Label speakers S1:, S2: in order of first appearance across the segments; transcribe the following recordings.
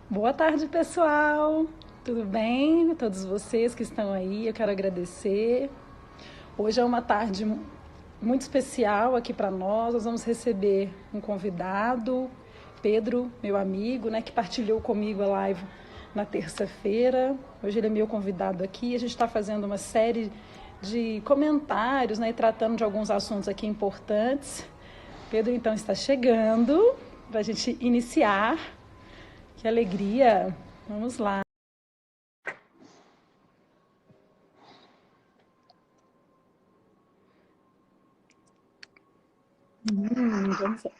S1: Boa tarde, pessoal. Tudo bem? Todos vocês que estão aí, eu quero agradecer. Hoje é uma tarde muito especial aqui para nós. Nós vamos receber um convidado, Pedro, meu amigo, né, que partilhou comigo a live na terça-feira. Hoje ele é meu convidado aqui. A gente está fazendo uma série de comentários, né, e tratando de alguns assuntos aqui importantes. Pedro, então, está chegando para a gente iniciar. Que alegria! Vamos lá. Vamos lá.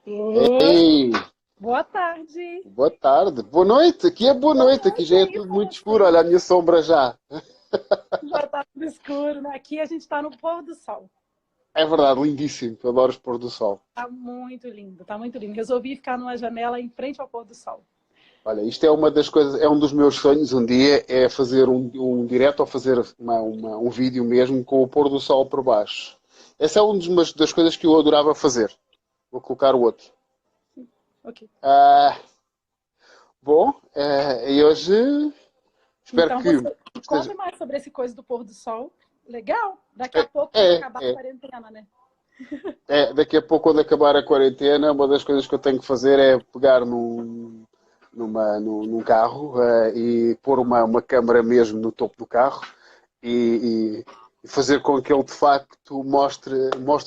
S1: Oi,
S2: Ei,
S1: boa tarde.
S2: boa tarde. Boa noite. Aqui é boa
S1: Boa
S2: noite. Aqui
S1: noite
S2: já é
S1: aí
S2: tudo
S1: para
S2: muito escuro.
S1: você.
S2: Olha a minha sombra já.
S1: Já está tudo escuro, né? Aqui a gente está no pôr do sol.
S2: É verdade, lindíssimo. Eu adoro os pôr do sol.
S1: Tá muito lindo, tá muito lindo. Resolvi ficar numa janela em frente ao pôr do sol.
S2: Olha, isto é uma das coisas, é um dos meus sonhos um dia, é fazer um direto ou fazer um vídeo mesmo com o pôr do sol por baixo. Essa é uma das coisas que eu adorava fazer. Vou colocar o outro.
S1: Ok.
S2: Ah, bom, e hoje espero
S1: Então
S2: que
S1: você me
S2: esteja.
S1: conta mais sobre esse coisa do pôr do sol. Legal? Daqui a
S2: É,
S1: pouco, quando
S2: é,
S1: acabar a
S2: é.
S1: quarentena, né?
S2: Daqui a pouco, quando acabar a quarentena, uma das coisas que eu tenho que fazer é pegar num carro e pôr uma câmara mesmo no topo do carro e fazer com que ele de facto mostre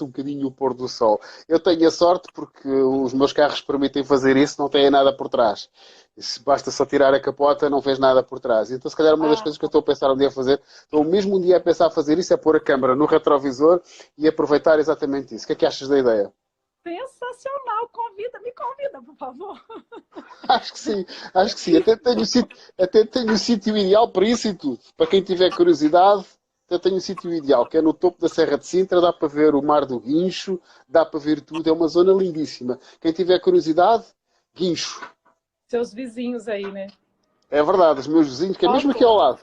S2: um bocadinho o pôr do sol. Eu tenho a sorte porque os meus carros permitem fazer isso, não têm nada por trás. Se basta só tirar a capota, não vês nada por trás. Então, se calhar, uma das
S1: Ah,
S2: coisas que eu estou a pensar um dia a fazer, estou mesmo um dia a pensar a fazer isso, é pôr a câmara no retrovisor e aproveitar exatamente isso. O que é que achas da ideia?
S1: sensacional! Me convida, por favor.
S2: Acho que sim, acho que sim. Até tenho o sítio ideal para isso e tudo. Para quem tiver curiosidade, até tenho o sítio ideal, que é no topo da Serra de Sintra, dá para ver o Mar do Guincho, dá para ver tudo, é uma zona lindíssima. Quem tiver curiosidade, Guincho.
S1: Seus vizinhos aí, né?
S2: É verdade, os meus vizinhos, que é
S1: Por
S2: mesmo aqui ao
S1: favor.
S2: lado.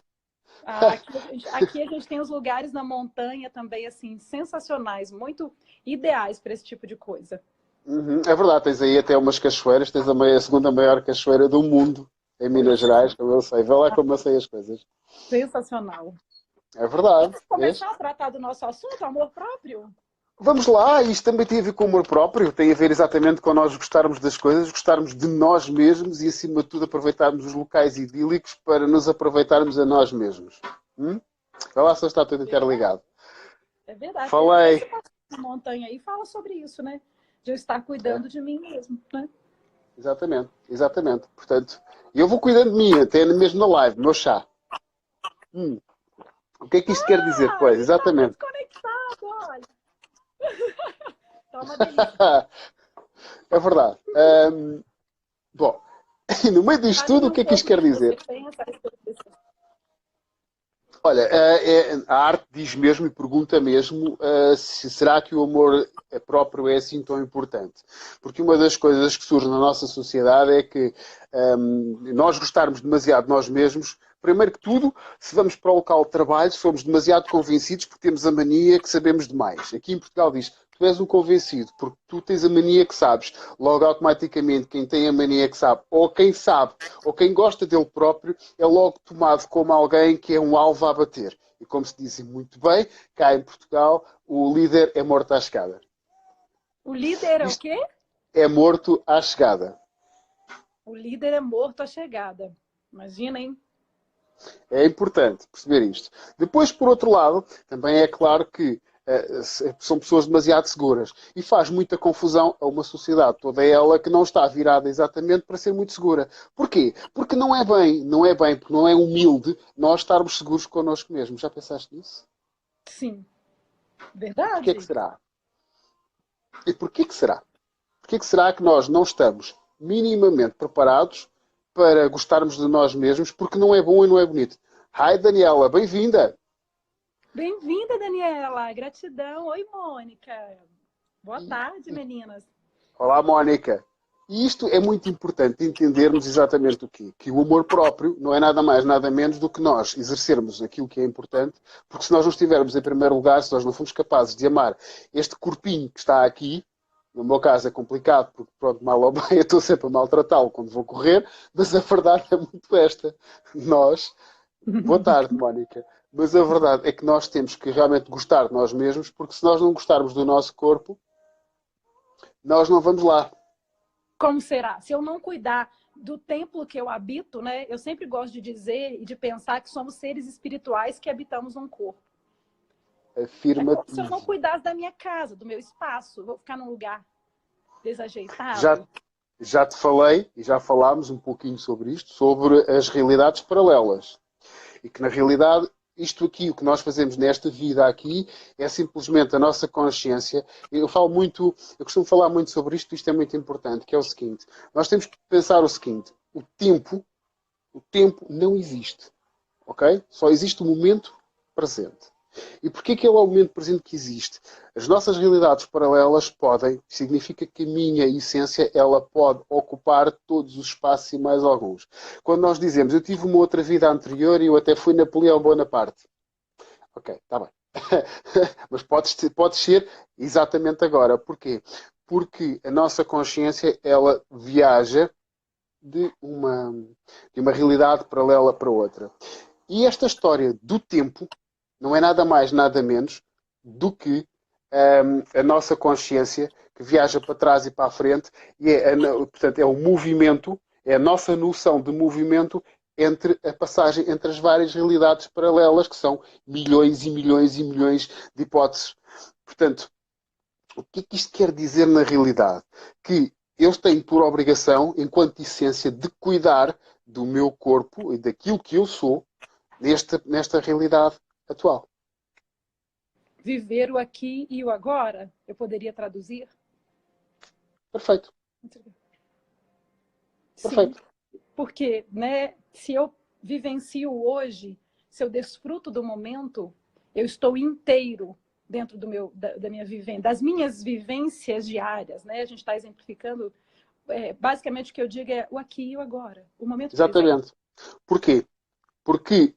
S1: Aqui a gente tem os lugares na montanha também, assim, sensacionais, muito ideais para esse tipo de coisa.
S2: Uhum, é verdade, tens aí até umas cachoeiras, tens a segunda maior cachoeira do mundo, em Minas
S1: Pois
S2: Gerais, como eu sei. Vê lá
S1: é,
S2: como eu sei as coisas.
S1: sensacional.
S2: É verdade,
S1: Vamos
S2: vês?
S1: começar a tratar do nosso assunto, amor próprio?
S2: Vamos lá, isto também tem a ver com o amor próprio, tem a ver exatamente com nós gostarmos das coisas, gostarmos de nós mesmos e, acima de tudo, aproveitarmos os locais idílicos para nos aproveitarmos a nós mesmos. Hum? Olha lá se está tudo
S1: Verdade,
S2: interligado.
S1: é verdade.
S2: Falei.
S1: Esse passeio na montanha aí fala sobre isso, né? De eu estar
S2: É,
S1: cuidando de mim mesmo, né?
S2: exatamente, exatamente. Portanto, eu vou cuidando de mim, até mesmo na live, no meu chá. Hum, o que é que isto quer dizer?
S1: Ah,
S2: Pois,
S1: ele tá
S2: exatamente.
S1: muito conectado, olha. Tá uma delícia.
S2: É verdade. Bom, e no meio disto tudo,
S1: Fale
S2: o
S1: um
S2: que é que isto
S1: pouco
S2: quer
S1: do que
S2: dizer?
S1: você pensa a respeito desse.
S2: Olha, a arte diz mesmo e pergunta mesmo se será que o amor próprio é assim tão importante. Porque uma das coisas que surge na nossa sociedade é que nós gostarmos demasiado de nós mesmos. Primeiro que tudo, se vamos para o local de trabalho, somos demasiado convencidos porque temos a mania que sabemos demais. Aqui em Portugal diz, tu és um convencido porque tu tens a mania que sabes. Logo, automaticamente, quem tem a mania que sabe, ou quem gosta dele próprio, é logo tomado como alguém que é um alvo a bater. E como se diz muito bem, cá em Portugal, o líder é morto à escada.
S1: O líder é o
S2: Isto
S1: quê?
S2: é morto à chegada.
S1: O líder é morto à chegada. Imagina, hein?
S2: É importante perceber isto. Depois, por outro lado, também é claro que são pessoas demasiado seguras e faz muita confusão a uma sociedade toda ela que não está virada exatamente para ser muito segura. Porquê? Porque não é bem, porque não é humilde nós estarmos seguros connosco mesmos. Já pensaste nisso?
S1: Sim,
S2: E porquê que
S1: verdade.
S2: será? E porquê que será? Porquê que será que nós não estamos minimamente preparados para gostarmos de nós mesmos porque não é bom e não é bonito? Hi, Daniela, bem-vinda!
S1: Bem-vinda, Daniela. Gratidão. Oi, Mônica. Boa
S2: E,
S1: tarde, meninas.
S2: olá, Mónica. E isto é muito importante entendermos exatamente o quê? Que o amor próprio não é nada mais, nada menos do que nós exercermos aquilo que é importante, porque se nós não estivermos em primeiro lugar, se nós não formos capazes de amar este corpinho que está aqui, No meu caso é complicado, porque pronto, mal ou bem eu estou sempre a maltratá-lo quando vou correr, mas a verdade é muito esta. Nós, boa tarde, Mónica, mas a verdade é que nós temos que realmente gostar de nós mesmos, porque se nós não gostarmos do nosso corpo, nós não vamos lá.
S1: Como será? Se eu não cuidar do templo que eu habito, né? Eu sempre gosto de dizer e de pensar que somos seres espirituais que habitamos um corpo. É como se eu não
S2: Afirmativo.
S1: cuidasse da minha casa, do meu espaço. Eu vou ficar num lugar
S2: Já,
S1: desajeitado.
S2: já te falei, e já falámos um pouquinho sobre isto, sobre as realidades paralelas. E que na realidade, isto aqui, o que nós fazemos nesta vida aqui, é simplesmente a nossa consciência. Eu costumo falar muito sobre isto, isto é muito importante, que é o seguinte: nós temos que pensar o seguinte: o tempo não existe, ok? Só existe o momento presente. E porquê que é o momento presente que existe? As nossas realidades paralelas podem, significa que a minha essência, ela pode ocupar todos os espaços e mais alguns. Quando nós dizemos, eu tive uma outra vida anterior e eu até fui Napoleão Bonaparte. Ok, está bem. Mas pode ser exatamente agora. Porquê? Porque a nossa consciência, ela viaja de uma realidade paralela para outra. E esta história do tempo não é nada mais, nada menos do que a nossa consciência que viaja para trás e para a frente e portanto, é o movimento, é a nossa noção de movimento entre a passagem entre as várias realidades paralelas, que são milhões e milhões e milhões de hipóteses. Portanto, o que é que isto quer dizer na realidade? Que eu tenho por obrigação, enquanto essência, de cuidar do meu corpo e daquilo que eu sou nesta realidade atual.
S1: Viver o aqui e o agora, eu poderia traduzir?
S2: Perfeito.
S1: Sim,
S2: Perfeito.
S1: porque, né, se eu vivencio hoje, se eu desfruto do momento, eu estou inteiro dentro da minha vivência, das minhas vivências diárias, né? A gente está exemplificando, basicamente o que eu digo é o aqui e o agora, o momento presente.
S2: Exatamente. Porquê? Porque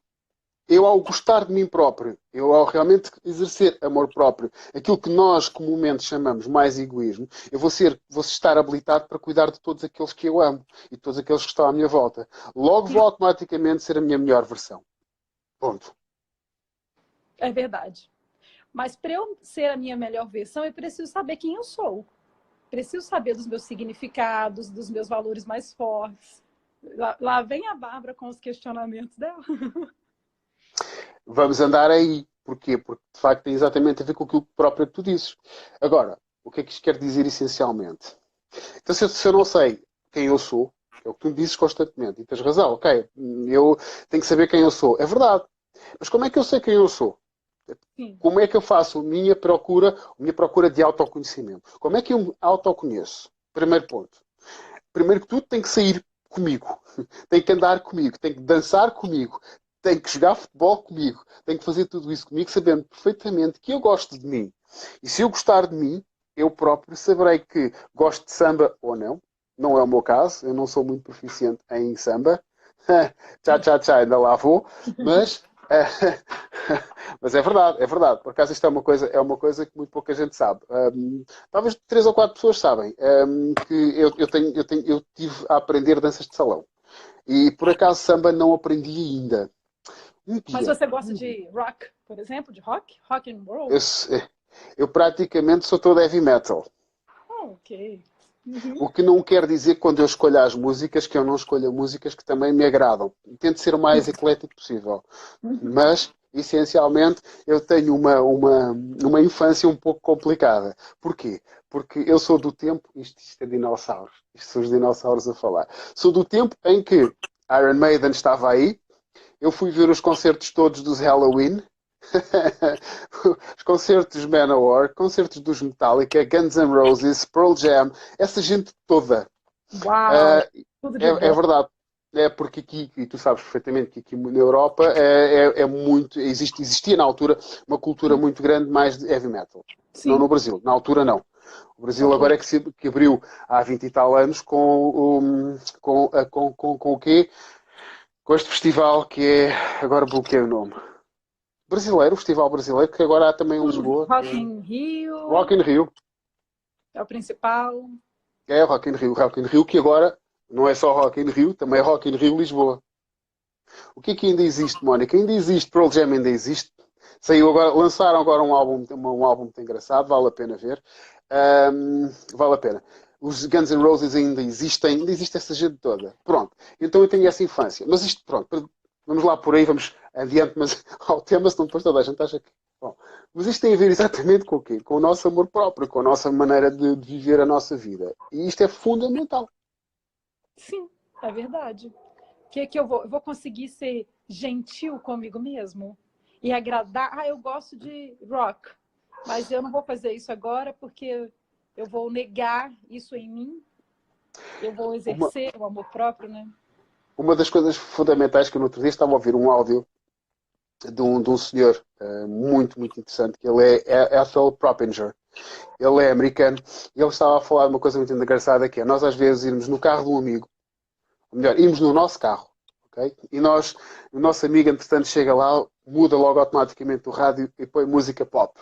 S2: eu, ao gostar de mim próprio, eu, ao realmente exercer amor próprio, aquilo que nós comumente chamamos mais egoísmo, vou estar habilitado para cuidar de todos aqueles que eu amo e de todos aqueles que estão à minha volta. Logo vou automaticamente ser a minha melhor versão. Ponto.
S1: É verdade. Mas para eu ser a minha melhor versão, eu preciso saber quem eu sou. Preciso saber dos meus significados, dos meus valores mais fortes. Lá vem a Bárbara com os questionamentos dela.
S2: Vamos andar aí. Porquê? Porque, de facto, tem exatamente a ver com aquilo próprio que tu dizes. Agora, o que é que isto quer dizer essencialmente? Então, se eu não sei quem eu sou, é o que tu me dizes constantemente, e tens razão, ok, eu tenho que saber quem eu sou. É verdade. Mas como é que eu sei quem eu sou?
S1: Sim.
S2: Como é que eu faço a minha procura de autoconhecimento? Como é que eu me autoconheço? Primeiro ponto. Primeiro que tudo, tem que sair comigo. Tem que andar comigo. Tem que dançar comigo. Tem que jogar futebol comigo. Tem que fazer tudo isso comigo, sabendo perfeitamente que eu gosto de mim. E se eu gostar de mim, eu próprio saberei que gosto de samba ou não. Não é o meu caso. Eu não sou muito proficiente em samba. Tchá, tchá, tchá, ainda lá vou. Mas mas é verdade, é verdade. Por acaso isto é uma coisa que muito pouca gente sabe. Talvez 3 ou 4 pessoas sabem que eu tive a aprender danças de salão. E por acaso samba não aprendi ainda. Um
S1: Mas
S2: dia.
S1: você gosta de rock, por exemplo, de rock? Rock and roll?
S2: Eu, eu praticamente sou todo heavy metal.
S1: Oh, ok. Uhum.
S2: O que não quer dizer, quando eu escolho as músicas, que eu não escolha músicas que também me agradam. Tento ser o mais eclético possível.
S1: Uhum.
S2: Mas, essencialmente, eu tenho uma infância um pouco complicada. Porquê? Porque eu sou do tempo, isto é dinossauros, isto são os dinossauros a falar. Sou do tempo em que Iron Maiden estava aí, eu fui ver os concertos todos dos Halloween, os concertos dos Manowar, concertos dos Metallica, Guns N' Roses, Pearl Jam, essa gente toda.
S1: Uau,
S2: Uh,
S1: tudo de
S2: é
S1: bom.
S2: verdade. É porque aqui, e tu sabes perfeitamente que aqui na Europa existia na altura uma cultura muito grande mais de heavy metal. Não no
S1: Sim,
S2: Brasil, na altura não. O Brasil
S1: ok.
S2: agora é que abriu há 20 e tal anos com o quê? Com este festival que é, agora bloqueei o nome. Brasileiro, o festival brasileiro, que agora há também em Lisboa, que
S1: Rock
S2: é
S1: in Rio.
S2: Rock in Rio.
S1: É o principal.
S2: É Rock in Rio que agora não é só Rock in Rio, também é Rock in Rio Lisboa. O que é que ainda existe, Mónica? Ainda existe, Pearl Jam ainda existe. Saiu agora, lançaram agora um álbum muito engraçado, vale a pena ver. Vale a pena. Os Guns N' Roses ainda existe essa gente toda. Pronto. Então eu tenho essa infância. Mas isto, pronto, vamos lá por aí, vamos adiante, mas ao tema, senão depois toda a gente acha que. Bom, mas isto tem a ver exatamente com o quê? Com o nosso amor próprio, com a nossa maneira de viver a nossa vida. E isto é fundamental.
S1: Sim, é verdade. Que eu vou conseguir ser gentil comigo mesmo e agradar. Ah, eu gosto de rock, mas eu não vou fazer isso agora porque eu vou negar isso em mim. Eu vou
S2: Uma,
S1: exercer o amor próprio, né?
S2: uma das coisas fundamentais que eu no outro dia estava a ouvir um áudio de um senhor muito, muito interessante, que ele é Ethel Proppinger. Ele é americano e ele estava a falar de uma coisa muito engraçada que é nós às vezes irmos no carro de um amigo, ou melhor, irmos no nosso carro, ok? E o nosso amigo, entretanto, chega lá, muda logo automaticamente o rádio e põe música pop.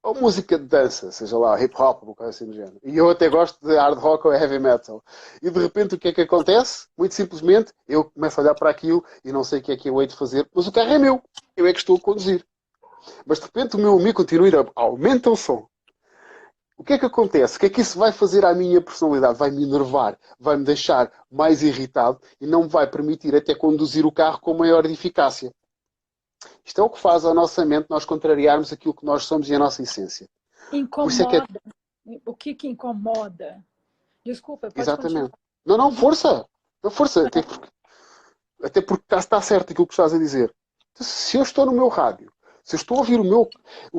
S2: Ou música de dança, seja lá, hip hop, ou coisa assim do género. E eu até gosto de hard rock ou heavy metal. E de repente o que é que acontece? Muito simplesmente, eu começo a olhar para aquilo e não sei o que é que eu hei de fazer, mas o carro é meu. Eu é que estou a conduzir. Mas de repente o meu amigo continua a ir, aumenta o som. O que é que acontece? O que é que isso vai fazer à minha personalidade? Vai me enervar, vai me deixar mais irritado e não me vai permitir até conduzir o carro com maior eficácia. Isto é o que faz à nossa mente nós contrariarmos aquilo que nós somos e a nossa essência. Por isso é que é
S1: Incomoda. O que incomoda? Desculpa, pode continuar.
S2: exatamente. Não, não,
S1: Uhum.
S2: força! Não, força! Até porque está certo aquilo que estás a dizer. Então, se eu estou no meu rádio, se eu estou a ouvir o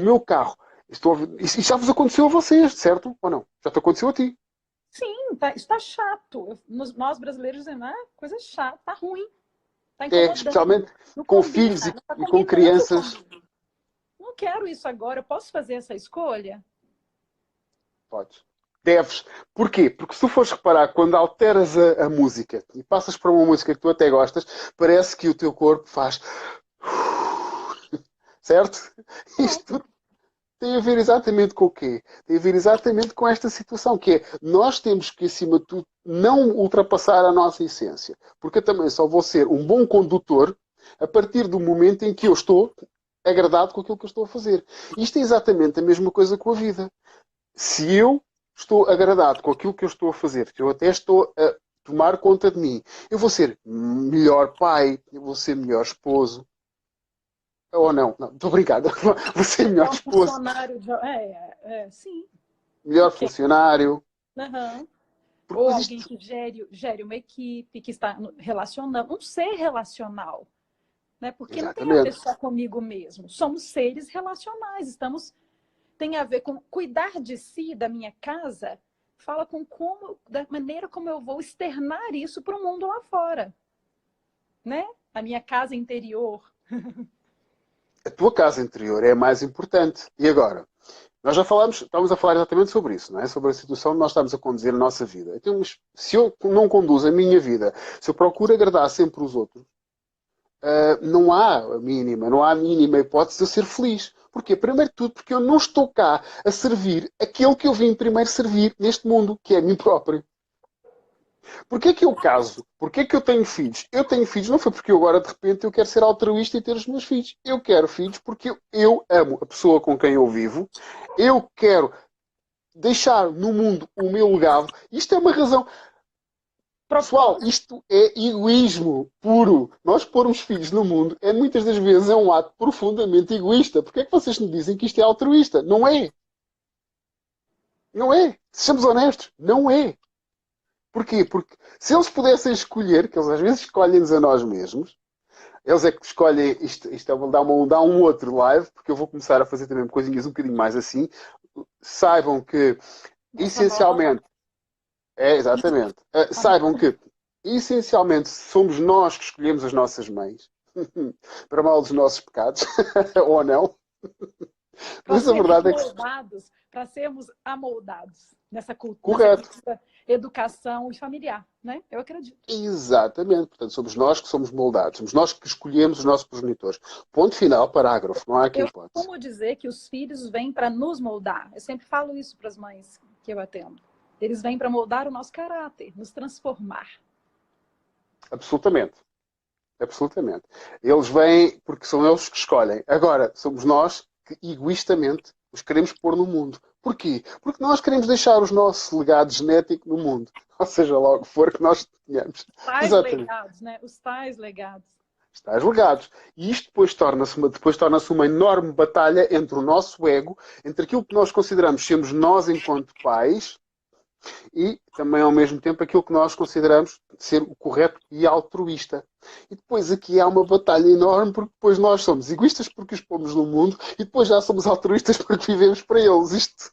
S2: meu carro, estou a ouvir, isso já vos aconteceu a vocês, certo? Ou não? Já te aconteceu a ti?
S1: Sim, tá, está chato. Nós brasileiros dizemos, ah, coisa chata, tá ruim, tá
S2: É,
S1: incomodando.
S2: especialmente
S1: Não
S2: com
S1: combina,
S2: filhos
S1: não tá
S2: e com
S1: combinando
S2: crianças.
S1: comigo. Não quero isso agora, eu posso fazer essa escolha?
S2: Podes. Deves. Porquê? Porque se tu fores reparar, quando alteras a música e passas para uma música que tu até gostas, parece que o teu corpo faz. Certo?
S1: Pronto.
S2: Isto tem a ver exatamente com o quê? Tem a ver exatamente com esta situação, que é nós temos que, acima de tudo, não ultrapassar a nossa essência. Porque eu também só vou ser um bom condutor a partir do momento em que eu estou agradado com aquilo que eu estou a fazer. Isto é exatamente a mesma coisa com a vida. Se eu estou agradado com aquilo que eu estou a fazer, que eu até estou a tomar conta de mim, eu vou ser melhor pai, eu vou ser melhor esposo. Ou não, não, estou brincando. Vou ser melhor
S1: Então,
S2: esposo,
S1: funcionário de. Sim,
S2: melhor
S1: ok.
S2: funcionário.
S1: Uhum. Ou
S2: Mas
S1: alguém
S2: isto,
S1: que gere uma equipe, que está relacionando, um ser relacional. Né? Porque não tem a ver
S2: exatamente.
S1: só comigo mesmo. Somos seres relacionais, estamos. Tem a ver com cuidar de si, da minha casa, fala com como, da maneira como eu vou externar isso para o mundo lá fora. Né? A minha casa interior.
S2: A tua casa interior é a mais importante. E agora? Nós já falamos, estamos a falar exatamente sobre isso, não é? Sobre a situação onde nós estamos a conduzir a nossa vida. Então, se eu não conduzo a minha vida, se eu procuro agradar sempre os outros, não há a mínima hipótese de eu ser feliz. Porquê? Primeiro de tudo, porque eu não estou cá a servir aquele que eu vim primeiro servir neste mundo, que é a mim próprio. Porquê que eu caso? Porquê que eu tenho filhos? Eu tenho filhos não foi porque eu agora de repente eu quero ser altruísta e ter os meus filhos. Eu quero filhos porque eu amo a pessoa com quem eu vivo. Eu quero deixar no mundo o meu legado. Isto é uma razão. Pessoal,
S1: Propósito.
S2: isto é egoísmo puro. Nós pormos filhos no mundo é muitas das vezes é um ato profundamente egoísta. Porquê é que vocês me dizem que isto é altruísta? Não é. Não é. Sejamos honestos. Não é. Porquê? Porque se eles pudessem escolher, que eles às vezes escolhem-nos a nós mesmos, eles é que escolhem, isto é, dar um outro live, porque eu vou começar a fazer também coisinhas um bocadinho mais assim. Saibam que,
S1: Nossa nova.
S2: essencialmente, exatamente, saibam que, essencialmente, somos nós que escolhemos as nossas mães, para mal dos nossos pecados, ou não.
S1: Para
S2: Mas a
S1: sermos
S2: verdade é que,
S1: moldados, para sermos amoldados nessa
S2: correto.
S1: cultura, educação e familiar, né? Eu acredito.
S2: Exatamente. Portanto, somos nós que somos moldados. Somos nós que escolhemos os nossos progenitores. Ponto final, parágrafo. Não há aqui
S1: Eu
S2: hipótese.
S1: costumo dizer que os filhos vêm para nos moldar. Eu sempre falo isso para as mães. que eu atendo. Eles vêm para moldar o nosso caráter, nos transformar.
S2: Absolutamente. Absolutamente. Eles vêm porque são eles que escolhem. Agora, somos nós que egoístamente os queremos pôr no mundo. Porquê? Porque nós queremos deixar o nosso legado genético no mundo. Ou seja, lá o que for que nós tenhamos.
S1: Tais
S2: Exatamente.
S1: legados, né? Os tais legados.
S2: Estás legados. E isto depois torna-se uma enorme batalha entre o nosso ego, entre aquilo que nós consideramos sermos nós enquanto pais e também ao mesmo tempo aquilo que nós consideramos ser o correto e altruísta. E depois aqui há uma batalha enorme porque depois nós somos egoístas porque os pomos no mundo e depois já somos altruístas porque vivemos para eles. Isto...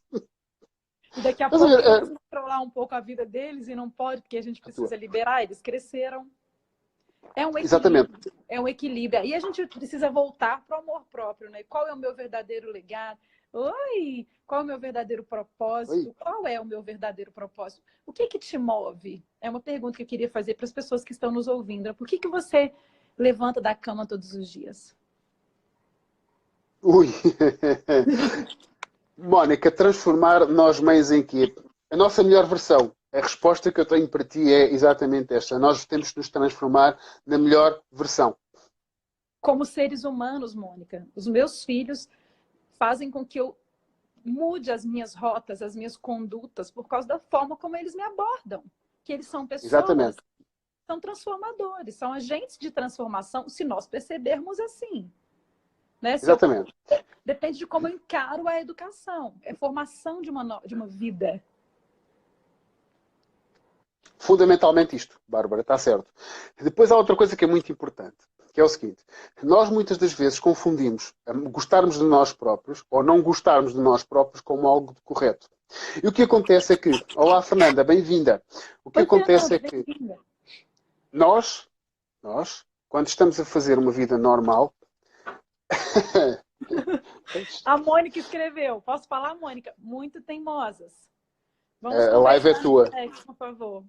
S1: E daqui a
S2: Mas,
S1: pouco a gente controlar um pouco a vida deles e não pode, porque a gente precisa liberar, eles cresceram. É um equilíbrio.
S2: Exatamente.
S1: É um equilíbrio. Aí a gente precisa voltar para o amor próprio, né? Qual é o meu verdadeiro legado? Oi! Qual é o meu verdadeiro propósito?
S2: Oi.
S1: Qual é o meu verdadeiro propósito? O que te move? É uma pergunta que eu queria fazer para as pessoas que estão nos ouvindo. Por que você levanta da cama todos os dias?
S2: Ui! Mónica, transformar nós meios em quê? A nossa melhor versão. A resposta que eu tenho para ti é exatamente esta. Nós temos que nos transformar na melhor versão.
S1: Como seres humanos, Mônica, os meus filhos fazem com que eu mude as minhas rotas, as minhas condutas, por causa da forma como eles me abordam. Que eles são pessoas,
S2: Exatamente.
S1: são transformadores, são agentes de transformação, se nós percebermos assim. Né?
S2: Exatamente.
S1: Depende de como eu encaro a educação. É formação de uma vida.
S2: Fundamentalmente isto, Bárbara, está certo. Depois há outra coisa que é muito importante, que é o seguinte. Nós muitas das vezes confundimos gostarmos de nós próprios ou não gostarmos de nós próprios como algo de correto. E o que acontece é que... Olá, Fernanda, bem-vinda. O que acontece é que nós, quando estamos a fazer uma vida normal...
S1: A Mônica escreveu. Posso falar, Mônica? Muito teimosas. Vamos
S2: a live é tua.
S1: Por favor.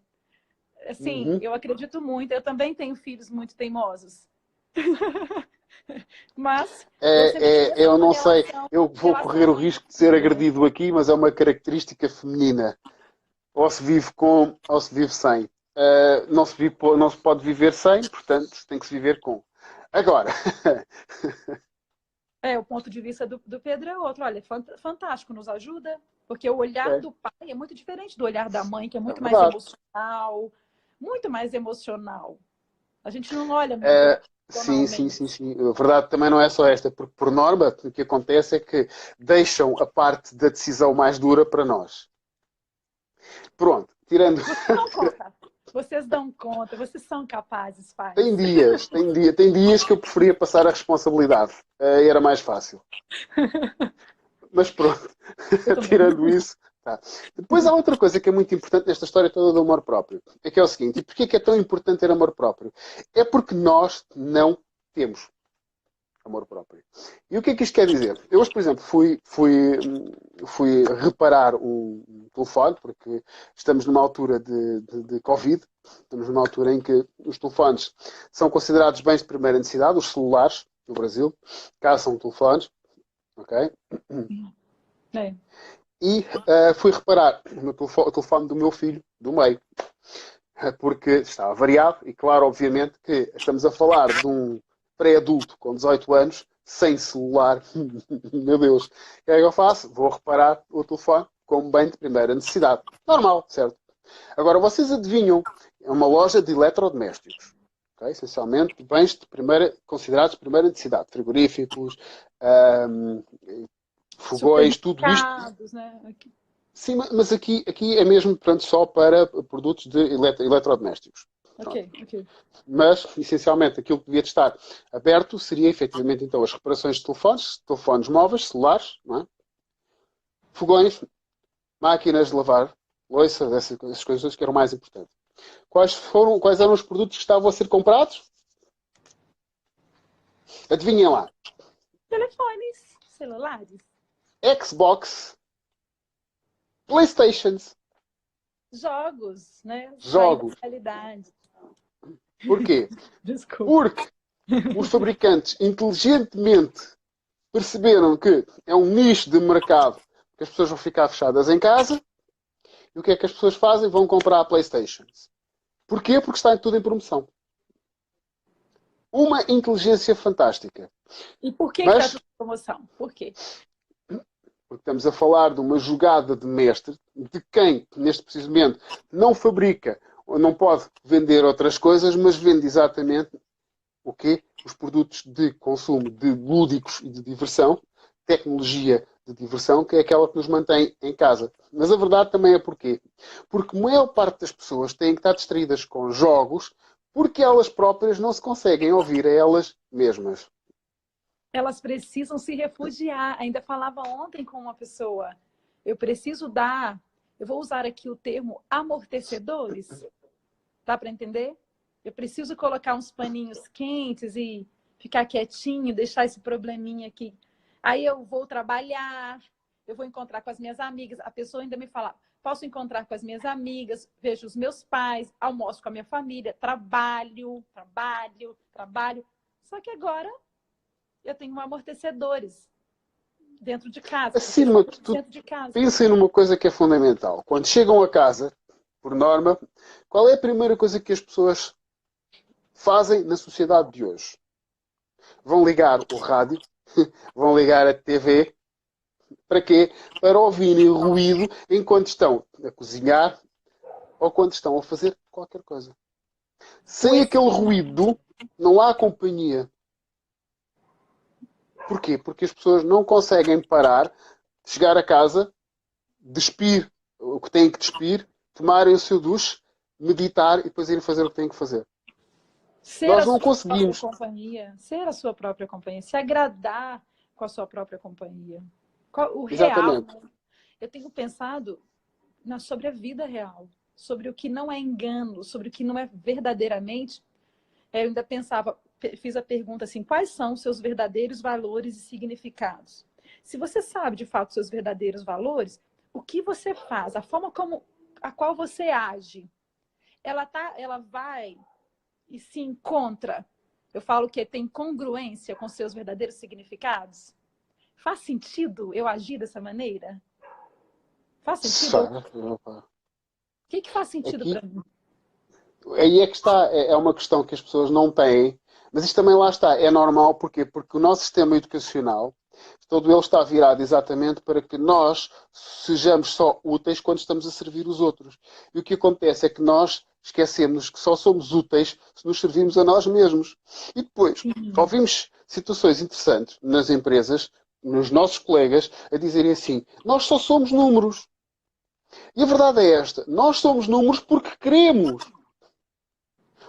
S1: Assim, eu acredito muito. Eu também tenho filhos muito teimosos. Mas...
S2: eu não sei. Eu vou correr o risco de ser agredido aqui, mas é uma característica feminina. Ou se vive com, ou se vive sem. Não se pode viver sem, portanto, tem que se viver com. Agora...
S1: o ponto de vista do Pedro é outro. Olha, fantástico, nos ajuda, porque o olhar do pai é muito diferente do olhar da mãe, que é muito mais emocional. Muito mais emocional. A gente não olha muito
S2: sim. A verdade também não é só esta, porque por norma o que acontece é que deixam a parte da decisão mais dura para nós. Pronto, tirando...
S1: Vocês dão conta, vocês são capazes, pais.
S2: Tem dias que eu preferia passar a responsabilidade. Era mais fácil. Mas pronto, tirando isso... Tá. Depois há outra coisa que é muito importante nesta história toda do amor próprio. É que é o seguinte, e porquê é tão importante ter amor próprio? É porque nós não temos amor próprio. E o que é que isto quer dizer? Eu hoje, por exemplo, fui reparar um telefone, porque estamos numa altura de Covid, estamos numa altura em que os telefones são considerados bens de primeira necessidade, os celulares no Brasil, cá são telefones, ok? E fui reparar o telefone do meu filho, do meio, porque estava variado e, claro, obviamente, que estamos a falar de um pré-adulto com 18 anos, sem celular. Meu Deus, o que é que eu faço? Vou reparar o telefone como bem de primeira necessidade. Normal, certo? Agora, vocês adivinham, é uma loja de eletrodomésticos. Okay? Essencialmente, bens considerados de primeira necessidade. Frigoríficos, fogões, tudo isto.
S1: Né?
S2: Sim, mas aqui é mesmo, portanto, só para produtos de eletrodomésticos.
S1: Ok.
S2: Mas, essencialmente, aquilo que devia estar aberto seria, efetivamente, então, as reparações de telefones móveis, celulares, não é? Fogões, máquinas de lavar, louça, essas coisas que eram mais importantes. Quais eram os produtos que estavam a ser comprados? Adivinhem lá.
S1: Telefones, celulares.
S2: Xbox, Playstations.
S1: Jogos, né?
S2: Jogos.
S1: Realidade.
S2: Porquê?
S1: Desculpa.
S2: Porque os fabricantes inteligentemente perceberam que é um nicho de mercado que as pessoas vão ficar fechadas em casa E o que é que as pessoas fazem? Vão comprar a PlayStation. Porquê? Porque está tudo em promoção. Uma inteligência fantástica.
S1: E por que está
S2: Mas,
S1: tudo em promoção? Por quê?
S2: porque estamos a falar de uma jogada de mestre, de quem, neste preciso momento, não fabrica ou não pode vender outras coisas, mas vende exatamente o quê? Os produtos de consumo de lúdicos e de diversão, tecnologia de diversão, que é aquela que nos mantém em casa. Mas a verdade também é porquê? Porque a maior parte das pessoas têm que estar distraídas com jogos porque elas próprias não se conseguem ouvir a elas mesmas.
S1: Elas precisam se refugiar. Ainda falava ontem com uma pessoa. Eu preciso dar, eu vou usar aqui o termo amortecedores. Dá para entender? Eu preciso colocar uns paninhos quentes e ficar quietinho, deixar esse probleminha aqui. Aí eu vou trabalhar, eu vou encontrar com as minhas amigas. A pessoa ainda me fala, posso encontrar com as minhas amigas, vejo os meus pais, almoço com a minha família, trabalho. Só que agora eu tenho amortecedores dentro de casa, porque eu
S2: Acima
S1: estou
S2: de tudo,
S1: dentro de casa.
S2: pensem numa coisa que é fundamental. Quando chegam a casa, por norma, qual é a primeira coisa que as pessoas fazem na sociedade de hoje? Vão ligar o rádio, vão ligar a TV. Para quê? Para ouvirem ruído enquanto estão a cozinhar ou quando estão a fazer qualquer coisa. Sem
S1: Pois
S2: aquele ruído, não há companhia. Porquê? Porque as pessoas não conseguem parar, chegar a casa, despir o que têm que despir, tomarem o seu duche, meditar e depois irem fazer o que têm que fazer.
S1: ser
S2: Nós
S1: a
S2: não
S1: sua própria
S2: conseguimos.
S1: companhia, ser a sua própria companhia, se agradar com a sua própria companhia. O real,
S2: Exatamente.
S1: né? Eu tenho pensado sobre a vida real, sobre o que não é engano, sobre o que não é verdadeiramente. Eu ainda pensava, fiz a pergunta assim, quais são os seus verdadeiros valores e significados? Se você sabe de fato os seus verdadeiros valores, o que você faz, a forma como a qual você age, ela vai e se encontra, eu falo que tem congruência com seus verdadeiros significados? Faz sentido eu agir dessa maneira? Faz sentido? O que faz sentido
S2: Aqui
S1: para mim?
S2: aí é que está, é uma questão que as pessoas não têm, mas isto também lá está, é normal, porquê? Porque o nosso sistema educacional, todo ele está virado exatamente para que nós sejamos só úteis quando estamos a servir os outros. E o que acontece é que nós esquecemos que só somos úteis se nos servirmos a nós mesmos. E depois,
S1: Sim.
S2: ouvimos situações interessantes nas empresas, nos nossos colegas, a dizerem assim, nós só somos números. E a verdade é esta, nós somos números porque queremos.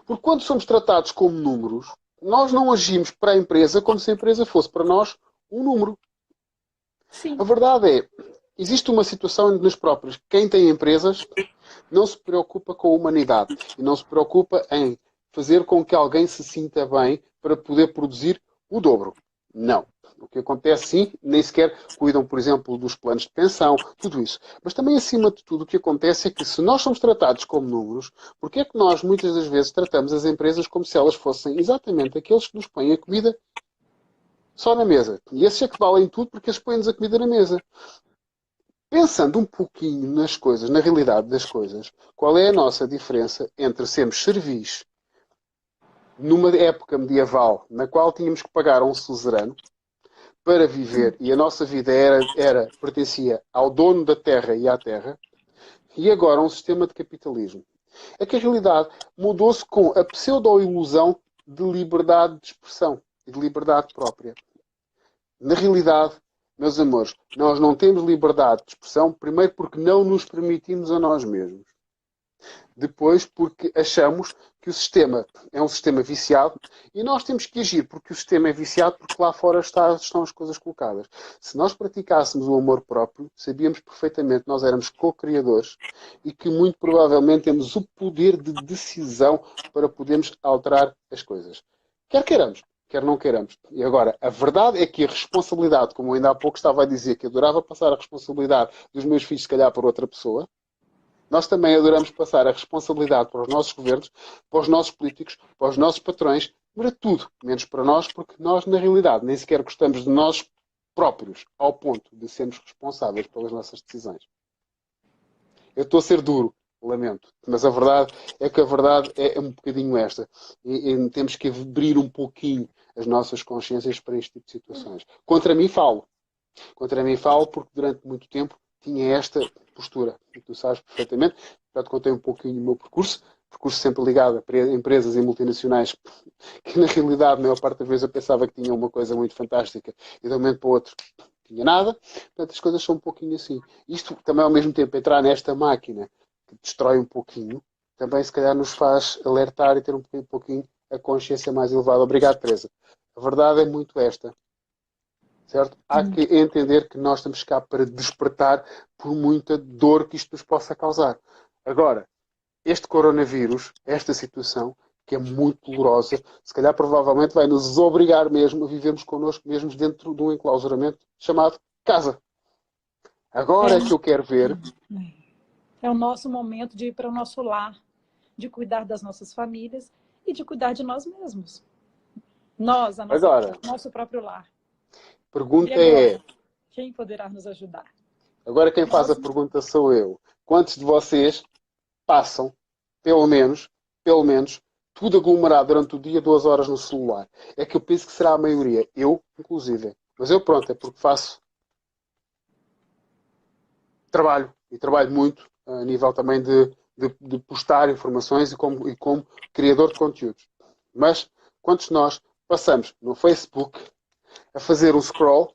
S2: Porque quando somos tratados como números, nós não agimos para a empresa como se a empresa fosse para nós um número. A
S1: Sim.
S2: verdade é, existe uma situação onde nos próprios, quem tem empresas, não se preocupa com a humanidade e não se preocupa em fazer com que alguém se sinta bem para poder produzir o dobro. Não. O que acontece, sim, nem sequer cuidam, por exemplo, dos planos de pensão, tudo isso. Mas também, acima de tudo, o que acontece é que se nós somos tratados como números, porque é que nós, muitas das vezes, tratamos as empresas como se elas fossem exatamente aqueles que nos põem a comida só na mesa? E esses é que valem tudo porque eles põem-nos a comida na mesa. Pensando um pouquinho nas coisas, na realidade das coisas, qual é a nossa diferença entre sermos servis numa época medieval na qual tínhamos que pagar a um suzerano para viver e a nossa vida pertencia ao dono da terra e à terra, e agora um sistema de capitalismo? É que a realidade mudou-se com a pseudo-ilusão de liberdade de expressão e de liberdade própria. Na realidade, meus amores, nós não temos liberdade de expressão, primeiro porque não nos permitimos a nós mesmos. Depois, porque achamos que o sistema é um sistema viciado e nós temos que agir porque o sistema é viciado, porque lá fora estão as coisas colocadas. Se nós praticássemos o amor próprio, sabíamos perfeitamente que nós éramos co-criadores e que muito provavelmente temos o poder de decisão para podermos alterar as coisas. Quer queiramos, quer não queiramos. E agora, a verdade é que a responsabilidade, como eu ainda há pouco estava a dizer, que adorava passar a responsabilidade dos meus filhos, se calhar, para outra pessoa, nós também adoramos passar a responsabilidade para os nossos governos, para os nossos políticos, para os nossos patrões, para tudo, menos para nós, porque nós, na realidade, nem sequer gostamos de nós próprios, ao ponto de sermos responsáveis pelas nossas decisões. Eu estou a ser duro, lamento. Mas a verdade é que a verdade é um bocadinho esta. E temos que abrir um pouquinho as nossas consciências para este tipo de situações. Contra mim falo. Contra mim falo porque durante muito tempo tinha esta postura. E tu sabes perfeitamente. Já te contei um pouquinho do meu percurso. Percurso sempre ligado a empresas e multinacionais que na realidade, a maior parte das vezes, eu pensava que tinham uma coisa muito fantástica e de um momento para o outro tinha nada. Portanto, as coisas são um pouquinho assim. Isto também, ao mesmo tempo, entrar nesta máquina que destrói um pouquinho, também se calhar nos faz alertar e ter um pouquinho a consciência mais elevada. Obrigado, Teresa. A verdade é muito esta. Certo? Há que entender que nós estamos cá para despertar por muita dor que isto nos possa causar. Agora, este coronavírus, esta situação, que é muito dolorosa, se calhar provavelmente vai nos obrigar mesmo a vivermos connosco mesmos dentro de um enclausuramento chamado casa. Agora é que eu quero ver.
S1: É o nosso momento de ir para o nosso lar, de cuidar das nossas famílias e de cuidar de nós mesmos. Nós, nosso próprio lar.
S2: Pergunta
S1: é: quem poderá nos ajudar?
S2: Agora quem faz a pergunta sou eu. Quantos de vocês passam, pelo menos, tudo aglomerado durante o dia, 2 horas no celular? É que eu penso que será a maioria. Eu, inclusive. Mas eu, pronto, é porque faço trabalho. E trabalho muito a nível também de postar informações e como criador de conteúdos. Mas quantos de nós passamos no Facebook a fazer um scroll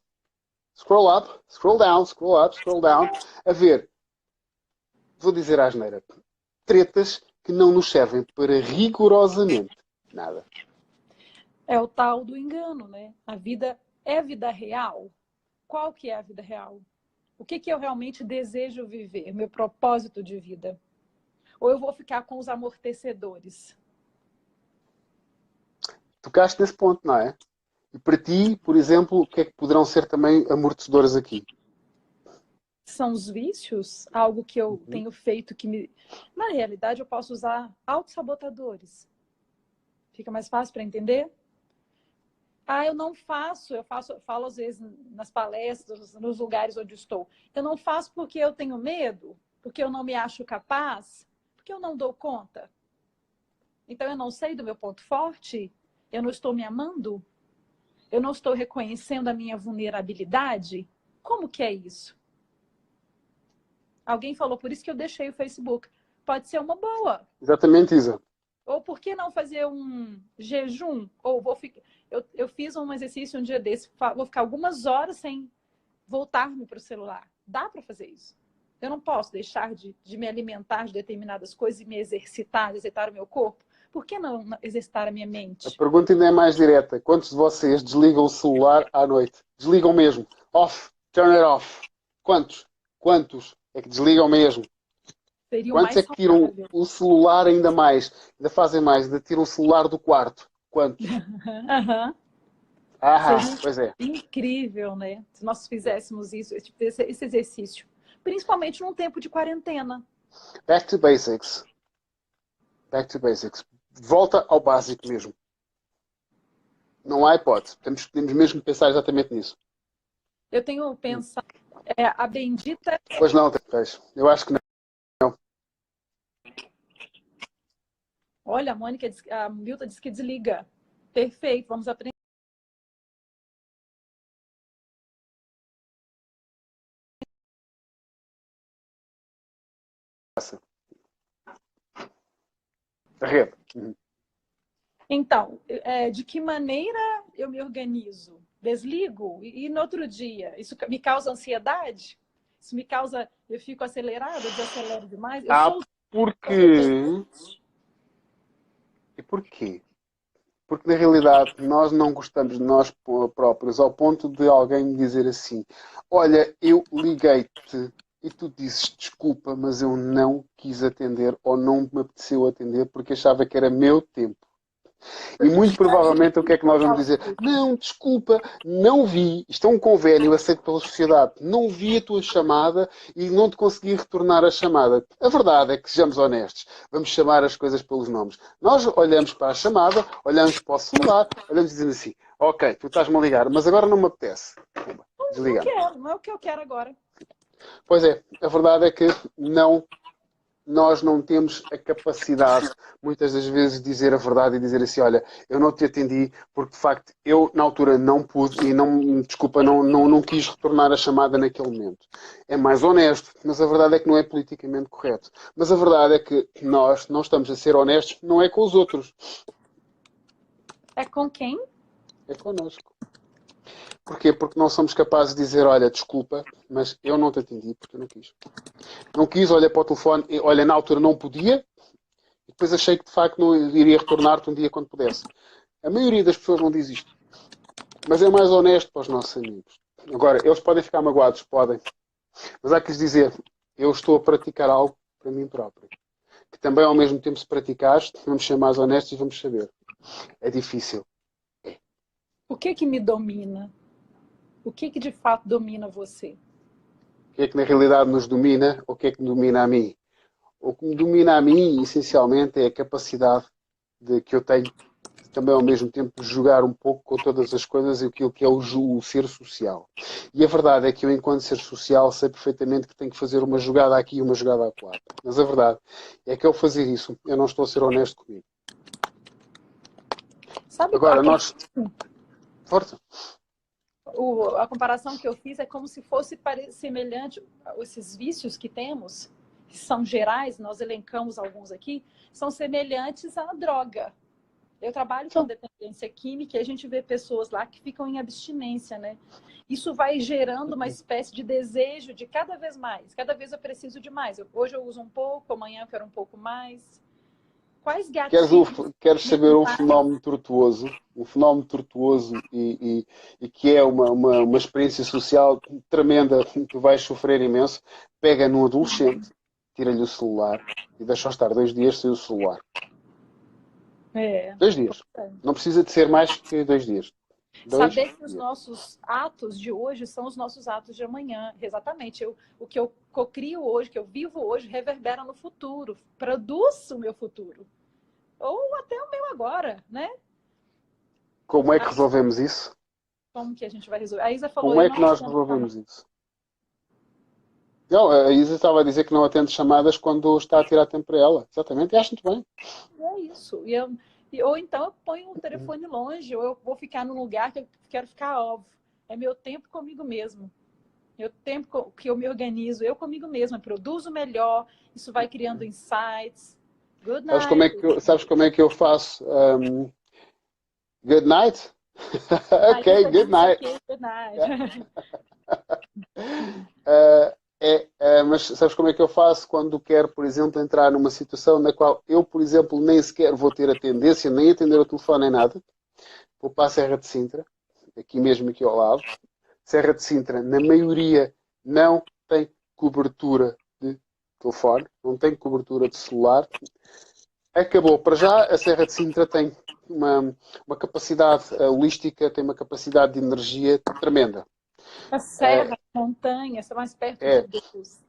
S2: up, scroll down, scroll up, scroll down, a ver, vou dizer à asneira, tretas que não nos servem para rigorosamente nada.
S1: É o tal do engano, né? A vida é vida real. Qual que é a vida real? O que eu realmente desejo viver? Meu propósito de vida? Ou eu vou ficar com os amortecedores?
S2: Tocaste nesse ponto, não é? E para ti, por exemplo, o que é que poderão ser também amortecedores aqui?
S1: São os vícios, algo que eu tenho feito que me... Na realidade, eu posso usar autossabotadores. Fica mais fácil para entender? Eu não faço, eu falo às vezes nas palestras, nos lugares onde estou. Eu não faço porque eu tenho medo, porque eu não me acho capaz, porque eu não dou conta. Então eu não sei do meu ponto forte, eu não estou me amando, eu não estou reconhecendo a minha vulnerabilidade. Como que é isso? Alguém falou, por isso que eu deixei o Facebook. Pode ser uma boa.
S2: Exatamente, Isa.
S1: Ou por que não fazer um jejum? Ou eu fiz um exercício um dia desse, vou ficar algumas horas sem voltar-me para o celular. Dá para fazer isso. Eu não posso deixar de me alimentar de determinadas coisas e me exercitar o meu corpo. Por que não exercitar a minha mente?
S2: A pergunta ainda é mais direta. Quantos de vocês desligam o celular à noite? Desligam mesmo. Off. Turn it off. Quantos? Quantos é que desligam mesmo? Quantos é que tiram o celular ainda mais? Ainda fazem mais, ainda tiram o celular do quarto? Quantos? Pois é.
S1: Incrível, né? Se nós fizéssemos isso, esse exercício. Principalmente num tempo de quarentena.
S2: Back to basics. Back to basics. Volta ao básico mesmo. Não há hipótese. Temos mesmo que pensar exatamente nisso.
S1: Eu tenho pensado... a bendita...
S2: Pois não, Teix. Eu acho que não.
S1: Olha, a Milton disse que desliga. Perfeito, vamos aprender.
S2: A rede.
S1: Então, de que maneira eu me organizo? Desligo e no outro dia? Isso me causa ansiedade? Isso me causa... Eu fico acelerada, desacelero demais?
S2: Porque... E porquê? Porque, na realidade, nós não gostamos de nós próprios ao ponto de alguém me dizer assim: olha, eu liguei-te e tu dizes desculpa, mas eu não quis atender ou não me apeteceu atender porque achava que era meu tempo. E muito provavelmente o que é que nós vamos dizer? Não, desculpa, não vi. Isto é um convênio aceito pela sociedade. Não vi a tua chamada e não te consegui retornar a chamada. A verdade é que, sejamos honestos, vamos chamar as coisas pelos nomes. Nós olhamos para a chamada, olhamos para o celular, olhamos e dizemos assim: ok, tu estás-me a ligar, mas agora não me apetece. Desligamos.
S1: Não é o que eu quero agora.
S2: Pois é, a verdade é que não nós não temos a capacidade, muitas das vezes, de dizer a verdade e dizer assim, olha, eu não te atendi porque, de facto, eu, na altura, não pude e, não, desculpa, não quis retornar a chamada naquele momento. É mais honesto, mas a verdade é que não é politicamente correto. Mas a verdade é que nós não estamos a ser honestos, não é com os outros.
S1: É com quem?
S2: É connosco. Porquê? Porque não somos capazes de dizer, olha, desculpa, mas eu não te atendi porque eu não quis. Não quis, olha para o telefone, olha, na altura não podia, e depois achei que de facto não iria retornar-te um dia quando pudesse. A maioria das pessoas não diz isto. Mas é mais honesto para os nossos amigos. Agora, eles podem ficar magoados, podem. Mas há que lhes dizer, eu estou a praticar algo para mim próprio. Que também ao mesmo tempo se praticares, vamos ser mais honestos e vamos saber. É difícil.
S1: O que me domina? O que de fato domina você?
S2: O que é que na realidade nos domina ou o que é que me domina a mim? O que me domina a mim, essencialmente, é a capacidade que eu tenho de também ao mesmo tempo jogar um pouco com todas as coisas e aquilo que é o ser social. E a verdade é que eu, enquanto ser social, sei perfeitamente que tenho que fazer uma jogada aqui e uma jogada acolá. Mas a verdade é que ao fazer isso, eu não estou a ser honesto comigo.
S1: Sabe
S2: Agora, nós... Força.
S1: A comparação que eu fiz é como se fosse semelhante esses vícios que temos, que são gerais, nós elencamos alguns aqui, são semelhantes à droga. Eu trabalho com dependência química e a gente vê pessoas lá que ficam em abstinência, né? Isso vai gerando uma espécie de desejo de cada vez mais. Cada vez eu preciso de mais. Hoje eu uso um pouco, amanhã eu quero um pouco mais. Quais gatilhos?
S2: Queres saber um fenómeno tortuoso? Um fenómeno tortuoso e que é uma experiência social tremenda, que tu vais sofrer imenso. Pega num adolescente, tira-lhe o celular e deixa-o estar 2 dias sem o celular. 2 dias. Não precisa de ser mais que 2 dias.
S1: Saber que os nossos atos de hoje são os nossos atos de amanhã. Exatamente. O que eu cocrio hoje, que eu vivo hoje, reverbera no futuro. Produz o meu futuro. Ou até o meu agora, né?
S2: Como é que resolvemos isso?
S1: Como que a gente vai resolver? A Isa falou...
S2: Como é que nós resolvemos isso? Não, a Isa estava a dizer que não atende chamadas quando está a tirar tempo para ela. Exatamente, e acho muito bem.
S1: É isso. Ou então eu ponho o telefone longe, ou eu vou ficar num lugar que eu quero ficar óbvio. É meu tempo comigo mesmo. Meu tempo que eu me organizo, eu comigo mesma, produzo melhor, isso vai criando insights. Good night.
S2: Sabes como é que eu faço? Good night? Ok, good night.
S1: Good night.
S2: Mas sabes como é que eu faço quando quero, por exemplo, entrar numa situação na qual eu, por exemplo, nem sequer vou ter a tendência, nem atender o telefone nem nada. Vou para a Serra de Sintra, aqui ao lado. Serra de Sintra, na maioria, não tem cobertura de telefone, não tem cobertura de celular. Acabou. Para já, a Serra de Sintra tem uma capacidade holística, tem uma capacidade de energia tremenda.
S1: A serra, a montanha, você mais perto de Deus.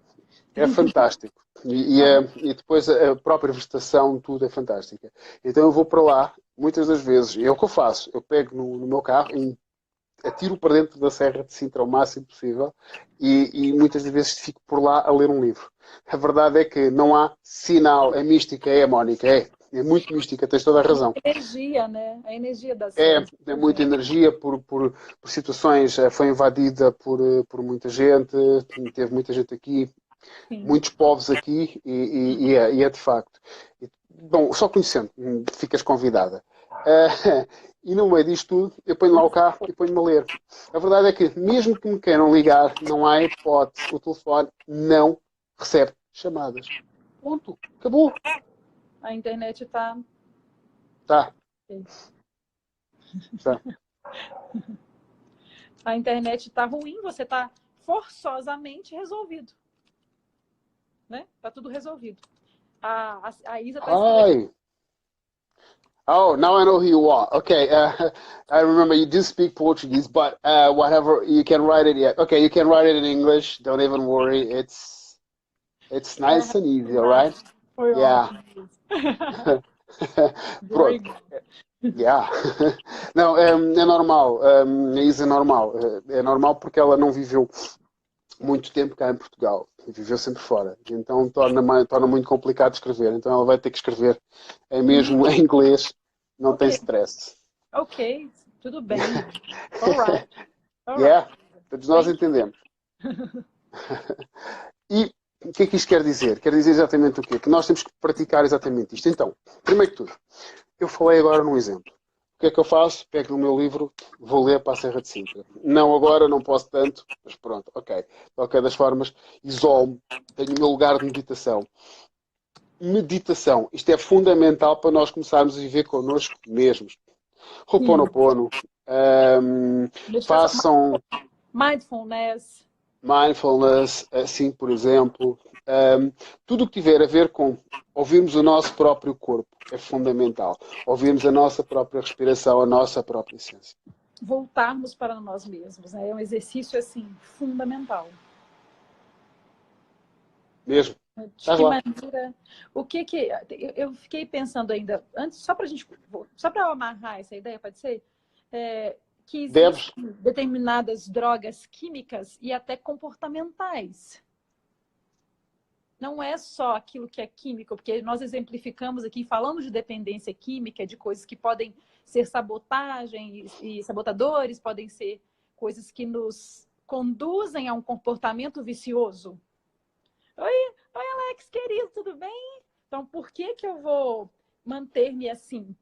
S2: É fantástico. E depois a própria vegetação, tudo é fantástica. Então eu vou para lá, muitas das vezes, é o que eu faço. Eu pego no meu carro e atiro para dentro da Serra de Sintra o máximo possível e muitas das vezes fico por lá a ler um livro. A verdade é que não há sinal. A mística é Mónica, é muito mística, tens toda a razão.
S1: A energia, né? A energia da
S2: serra. É muita energia por situações, foi invadida por muita gente, teve muita gente aqui, sim, muitos povos aqui e é de facto. Bom, só conhecendo, ficas convidada. E no meio disto tudo, eu ponho lá o carro e ponho-me a ler. A verdade é que, mesmo que me queiram ligar, não há hipótese. O telefone não recebe chamadas. Ponto. Acabou.
S1: A internet está...
S2: Tá.
S1: A internet está ruim, você está forçosamente resolvido. Né? Tá tudo resolvido. A Isa está escrevendo...
S2: Oh, now I know who you are. Okay, I remember you do speak Portuguese, but whatever, you can write it. Yeah, okay, you can write it in English. Don't even worry. It's nice and easy, all right? Yeah. Pronto. Yeah. Não, é normal. A Isa é normal. É normal porque ela não viveu muito tempo cá em Portugal e viveu sempre fora. Então torna muito complicado escrever. Então ela vai ter que escrever mesmo em inglês, não tem
S1: Ok,
S2: stress.
S1: ok, tudo bem. Alright, alright.
S2: Yeah, todos nós
S1: Thank
S2: entendemos. E o que é que isto quer dizer? Quer dizer exatamente o quê? Que nós temos que praticar exatamente isto. Então, primeiro que tudo, eu falei agora num exemplo. O que é que eu faço? Pego no meu livro, vou ler para a Serra de Sintra. Não agora, não posso tanto, mas pronto, ok. De qualquer das formas, isolo-me, tenho o meu lugar de meditação. Meditação, isto é fundamental para nós começarmos a viver connosco mesmos.
S1: you.
S2: Ho'oponopono,
S1: Meditação,
S2: façam
S1: mindfulness.
S2: mindfulness, assim, por exemplo. Tudo o que tiver a ver com ouvirmos o nosso próprio corpo é fundamental. Ouvirmos a nossa própria respiração, a nossa própria essência.
S1: Voltarmos para nós mesmos, né? É um exercício, assim, fundamental.
S2: Mesmo.
S1: De
S2: Estás
S1: que
S2: lá.
S1: maneira... O que que... Eu fiquei pensando ainda, antes, só para a gente... Só para amarrar essa ideia, pode ser? Que
S2: Deves.
S1: existem determinadas drogas químicas e até comportamentais. Não é só aquilo que é químico, porque nós exemplificamos aqui, falamos de dependência química, de coisas que podem ser sabotagem e sabotadores, podem ser coisas que nos conduzem a um comportamento vicioso. Oi, Alex, querido, tudo bem? Então, por que que eu vou manter-me assim?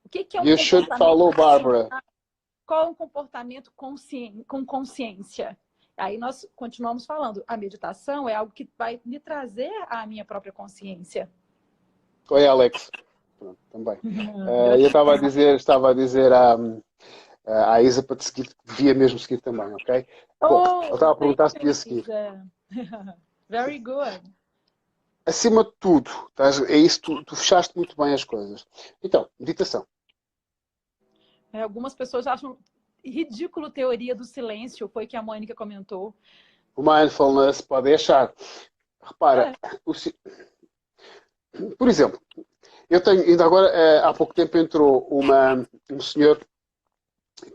S1: O que que é um
S2: You should
S1: comportamento
S2: follow Barbara.
S1: racional? Qual é um comportamento com consciência? Aí nós continuamos falando, a meditação é algo que vai me trazer à minha própria consciência.
S2: Oi, Alex. Pronto, também. Eu estava a dizer à Isa para te seguir, que devia mesmo seguir também, ok? Bom, ela estava a perguntar se devia seguir.
S1: Very good.
S2: Acima de tudo, é isso, tu fechaste muito bem as coisas. Então, meditação.
S1: Algumas pessoas acham ridículo teoria do silêncio, foi que a Mônica comentou.
S2: O mindfulness pode achar. Repara, por exemplo, eu tenho, ainda agora, há pouco tempo entrou um senhor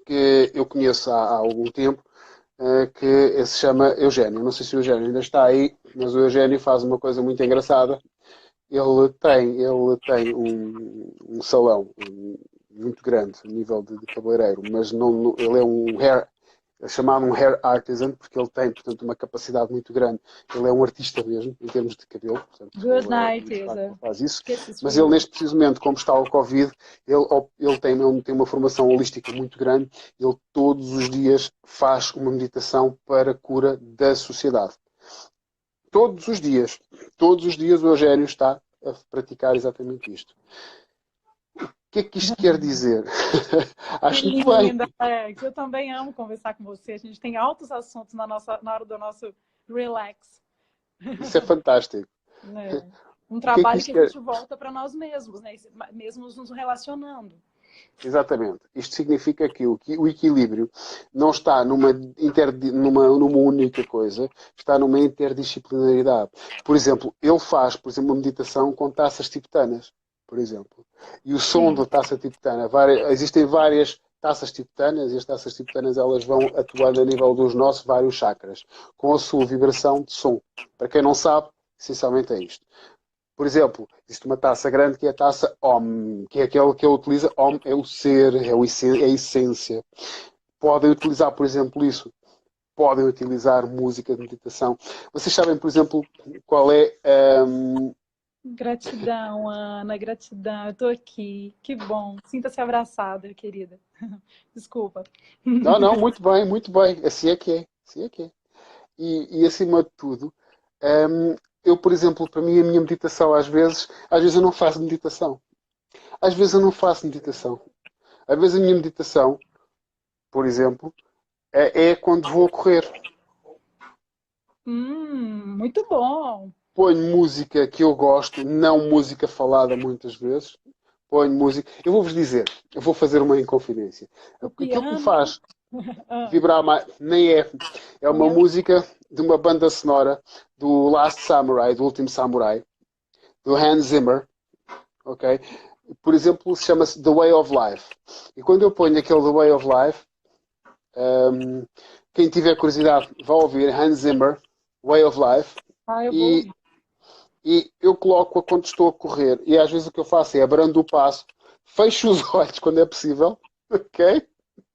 S2: que eu conheço há algum tempo, que se chama Eugénio. Não sei se o Eugénio ainda está aí, mas o Eugénio faz uma coisa muito engraçada. Ele tem um salão muito grande a nível de cabeleireiro, mas ele é é chamado um hair artisan, porque ele tem, portanto, uma capacidade muito grande. Ele é um artista mesmo, em termos de cabelo. Portanto,
S1: Good night, Isa.
S2: faz isso. Mas ele, neste preciso momento, como está o Covid, ele tem uma formação holística muito grande. Ele, todos os dias, faz uma meditação para a cura da sociedade. Todos os dias o Eugénio está a praticar exatamente isto. O que é que isto quer dizer? Acho muito bem.
S1: Alex. Eu também amo conversar com você. A gente tem altos assuntos na hora do nosso relax.
S2: Isso é fantástico.
S1: Um trabalho que a gente volta para nós mesmos, né? Mesmo nos relacionando.
S2: Exatamente. Isto significa que o equilíbrio não está numa única coisa, está numa interdisciplinaridade. Por exemplo, ele faz, uma meditação com taças tibetanas, por exemplo. E o som da taça tibetana, existem várias taças tibetanas, e as taças tibetanas elas vão atuando a nível dos nossos vários chakras, com a sua vibração de som. Para quem não sabe, essencialmente é isto. Por exemplo, existe uma taça grande que é a taça Om, que é aquela que eu utilizo. Om é o ser, é a essência. Podem utilizar, por exemplo, isso. Podem utilizar música de meditação. Vocês sabem, por exemplo, qual é...
S1: Gratidão, Ana, gratidão. Eu tô aqui. Que bom. Sinta-se abraçada, querida. Desculpa.
S2: Não, muito bem, muito bem. Assim é que é. Assim é que é. E acima de tudo, eu, por exemplo, para mim, a minha meditação, às vezes eu não faço meditação. Às vezes eu não faço meditação. Às vezes a minha meditação, por exemplo, é quando vou correr.
S1: Muito bom.
S2: Ponho música que eu gosto, não música falada muitas vezes. Ponho música. Eu vou-vos dizer, eu vou fazer uma inconfidência. Aquilo que me faz vibrar mais, nem é. É uma música de uma banda sonora do Last Samurai, do Último Samurai, do Hans Zimmer. Ok? Por exemplo, chama-se The Way of Life. E quando eu ponho aquele The Way of Life, quem tiver curiosidade, vá ouvir Hans Zimmer. Way of Life,
S1: Ah, eu vou
S2: e,
S1: ouvir.
S2: e eu coloco-a quando estou a correr. E às vezes o que eu faço é abrando o passo, fecho os olhos quando é possível, ok?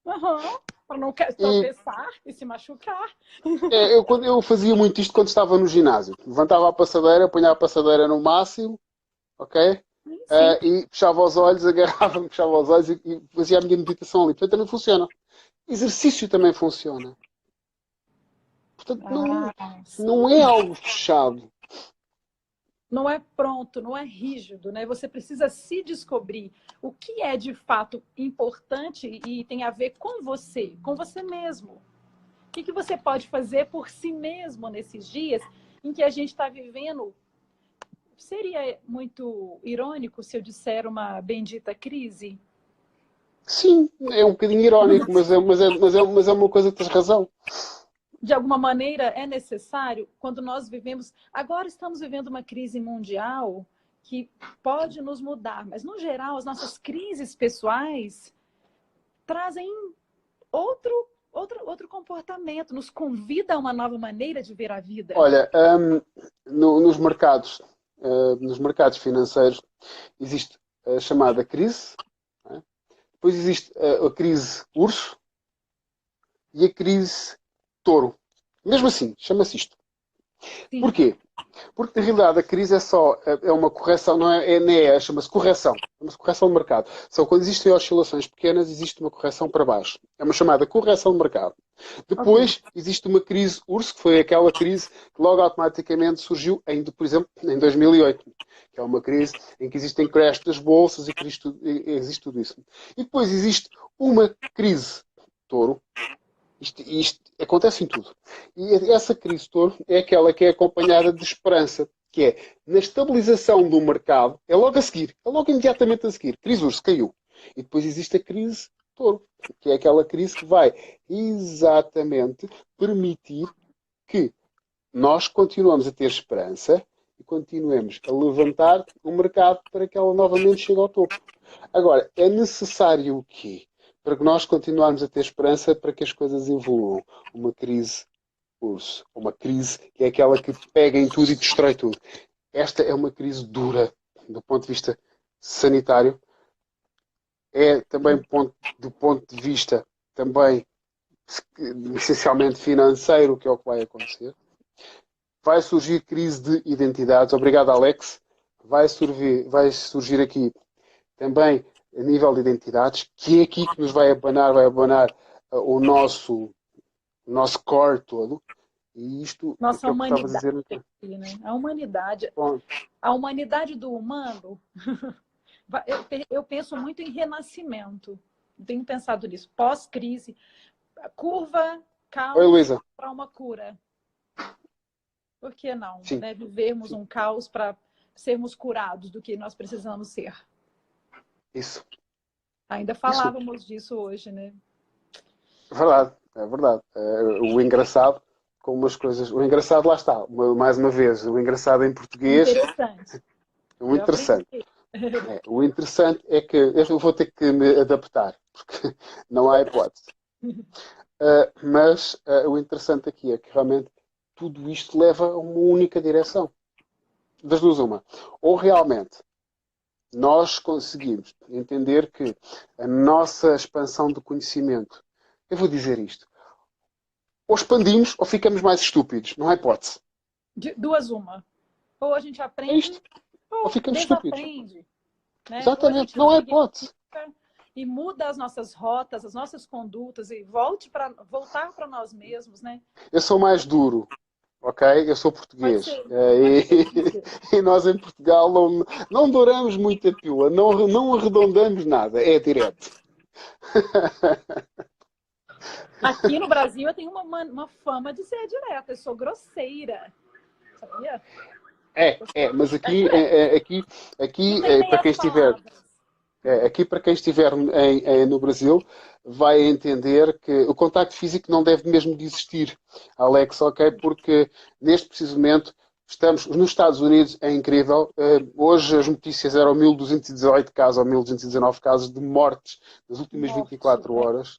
S1: Aham, para não
S2: E
S1: tropeçar e se machucar.
S2: eu fazia muito isto quando estava no ginásio. Levantava a passadeira, punha a passadeira no máximo, ok?
S1: Sim.
S2: E fechava os olhos, agarrava-me, fechava os olhos e fazia a minha meditação ali. Portanto, também funciona. Exercício também funciona. Portanto, não,
S1: Ah,
S2: não é
S1: sim.
S2: algo fechado.
S1: Não é pronto, não é rígido, né? Você precisa se descobrir o que é de fato importante e tem a ver com você mesmo. O que você pode fazer por si mesmo nesses dias em que a gente está vivendo? Seria muito irônico se eu disser uma bendita crise?
S2: Sim, é um bocadinho irónico, mas é uma coisa que tens razão.
S1: De alguma maneira é necessário quando nós vivemos. Agora estamos vivendo uma crise mundial que pode nos mudar, mas no geral as nossas crises pessoais trazem outro outro comportamento, nos convida a uma nova maneira de ver a vida.
S2: Olha, nos mercados financeiros existe a chamada crise, não é? Depois existe a crise urso e a crise touro. Mesmo assim, chama-se isto.
S1: Sim.
S2: Porquê? Porque, na realidade, a crise é uma correção, não é, chama-se correção. Chama-se correção de mercado. Só quando existem oscilações pequenas, existe uma correção para baixo. É uma chamada correção de mercado.
S1: Ok.
S2: Depois, existe uma crise URSS, que foi aquela crise que logo automaticamente surgiu, por exemplo, em 2008, que é uma crise em que existem crash das bolsas e existe tudo isso. E depois existe uma crise touro. Isto acontece em tudo. E essa crise touro é aquela que é acompanhada de esperança, que é na estabilização do mercado, é logo a seguir, é logo imediatamente a seguir. Crise URSS caiu. E depois existe a crise touro, que é aquela crise que vai exatamente permitir que nós continuemos a ter esperança e continuemos a levantar o mercado para que ela novamente chegue ao topo. Agora, é necessário o quê? Para que nós continuarmos a ter esperança para que as coisas evoluam. Uma crise urso. Uma crise que é aquela que pega em tudo e destrói tudo. Esta é uma crise dura do ponto de vista sanitário. É também do ponto de vista também essencialmente financeiro, que é o que vai acontecer. Vai surgir crise de identidades. Obrigado, Alex. Vai surgir aqui também a nível de identidades, que é aqui que nos vai abanar o nosso core todo. E isto
S1: Nossa
S2: é o que estava a
S1: humanidade
S2: dizer.
S1: aqui, né?
S2: Bom,
S1: A humanidade do humano, eu penso muito em renascimento. Tenho pensado nisso. Pós-crise, curva,
S2: oi,
S1: caos
S2: Luísa.
S1: para uma cura. Por que não?
S2: Sim,
S1: Né? Vivermos
S2: sim.
S1: um caos para sermos curados do que nós precisamos ser.
S2: Isso.
S1: Ainda
S2: Isso.
S1: falávamos disso hoje, né?
S2: É verdade. É verdade. O engraçado, com umas coisas. O engraçado, lá está. Mais uma vez, o engraçado em português
S1: Interessante.
S2: é muito
S1: Eu aprendi.
S2: interessante. O interessante é que eu vou ter que me adaptar, porque não há hipótese. Mas o interessante aqui é que realmente tudo isto leva a uma única direção. Das duas, uma. Ou realmente nós conseguimos entender que a nossa expansão do conhecimento, eu vou dizer isto, ou expandimos ou ficamos mais estúpidos. Não há hipótese.
S1: Duas uma. Ou a gente
S2: É
S1: aprende
S2: isto. Ou
S1: ou
S2: ficamos estúpidos.
S1: desaprende. Né? Ou a
S2: Exatamente.
S1: gente
S2: Não há hipótese.
S1: ressignifica e muda as nossas rotas, as nossas condutas e voltar para nós mesmos, né?
S2: Eu sou mais duro. Ok? Eu sou português.
S1: Pode ser
S2: E,
S1: isso.
S2: e nós em Portugal não douramos muito a pílula, não arredondamos nada, é direto.
S1: Aqui no Brasil eu tenho uma fama de ser direta, eu sou grosseira. Sabia?
S2: Mas
S1: É
S2: aqui,
S1: direta. Não tem
S2: para quem
S1: meias
S2: estiver,
S1: palavras.
S2: no Brasil, vai entender que o contacto físico não deve mesmo de existir, Alex, ok? Porque neste preciso momento estamos nos Estados Unidos, é incrível. Hoje as notícias eram 1.218 casos ou 1.219 casos de mortes nas últimas
S1: Morte.
S2: 24 horas.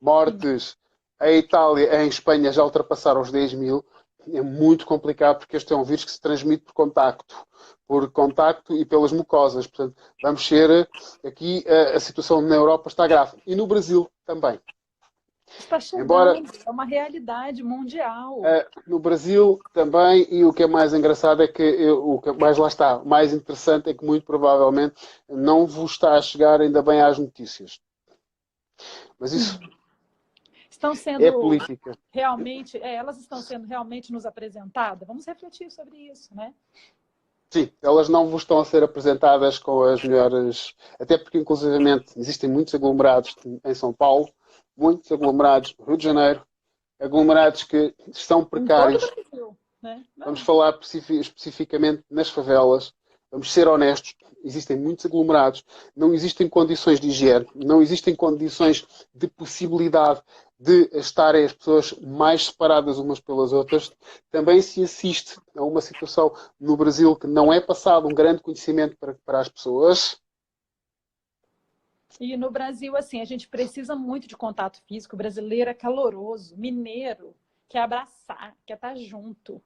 S2: Mortes em Itália, em Espanha já ultrapassaram os 10 mil. é muito complicado porque este é um vírus que se transmite por contacto e pelas mucosas. Portanto, vamos ser aqui, a situação na Europa está grave. E no Brasil também.
S1: Está
S2: Embora
S1: chegando, é uma realidade mundial.
S2: no Brasil também, e o que é mais engraçado é que, o que mais lá está, o mais interessante é que muito provavelmente não vos está a chegar ainda bem às notícias. Mas isso
S1: Sim. Estão
S2: é
S1: sendo
S2: política.
S1: realmente, elas estão sendo realmente nos apresentadas? Vamos refletir sobre isso, né?
S2: Sim, elas não vos estão a ser apresentadas com as melhores. Até porque, inclusivamente, existem muitos aglomerados em São Paulo, muitos aglomerados no Rio de Janeiro, aglomerados que são
S1: Em todo o
S2: precários.
S1: Brasil, né?
S2: Vamos
S1: Não.
S2: falar especificamente nas favelas. Vamos ser honestos. Existem muitos aglomerados, não existem condições de higiene, não existem condições de possibilidade de estarem as pessoas mais separadas umas pelas outras. Também se assiste a uma situação no Brasil que não é passado um grande conhecimento para as pessoas.
S1: E no Brasil, assim, a gente precisa muito de contato físico. O brasileiro é caloroso, mineiro, quer abraçar, quer estar junto.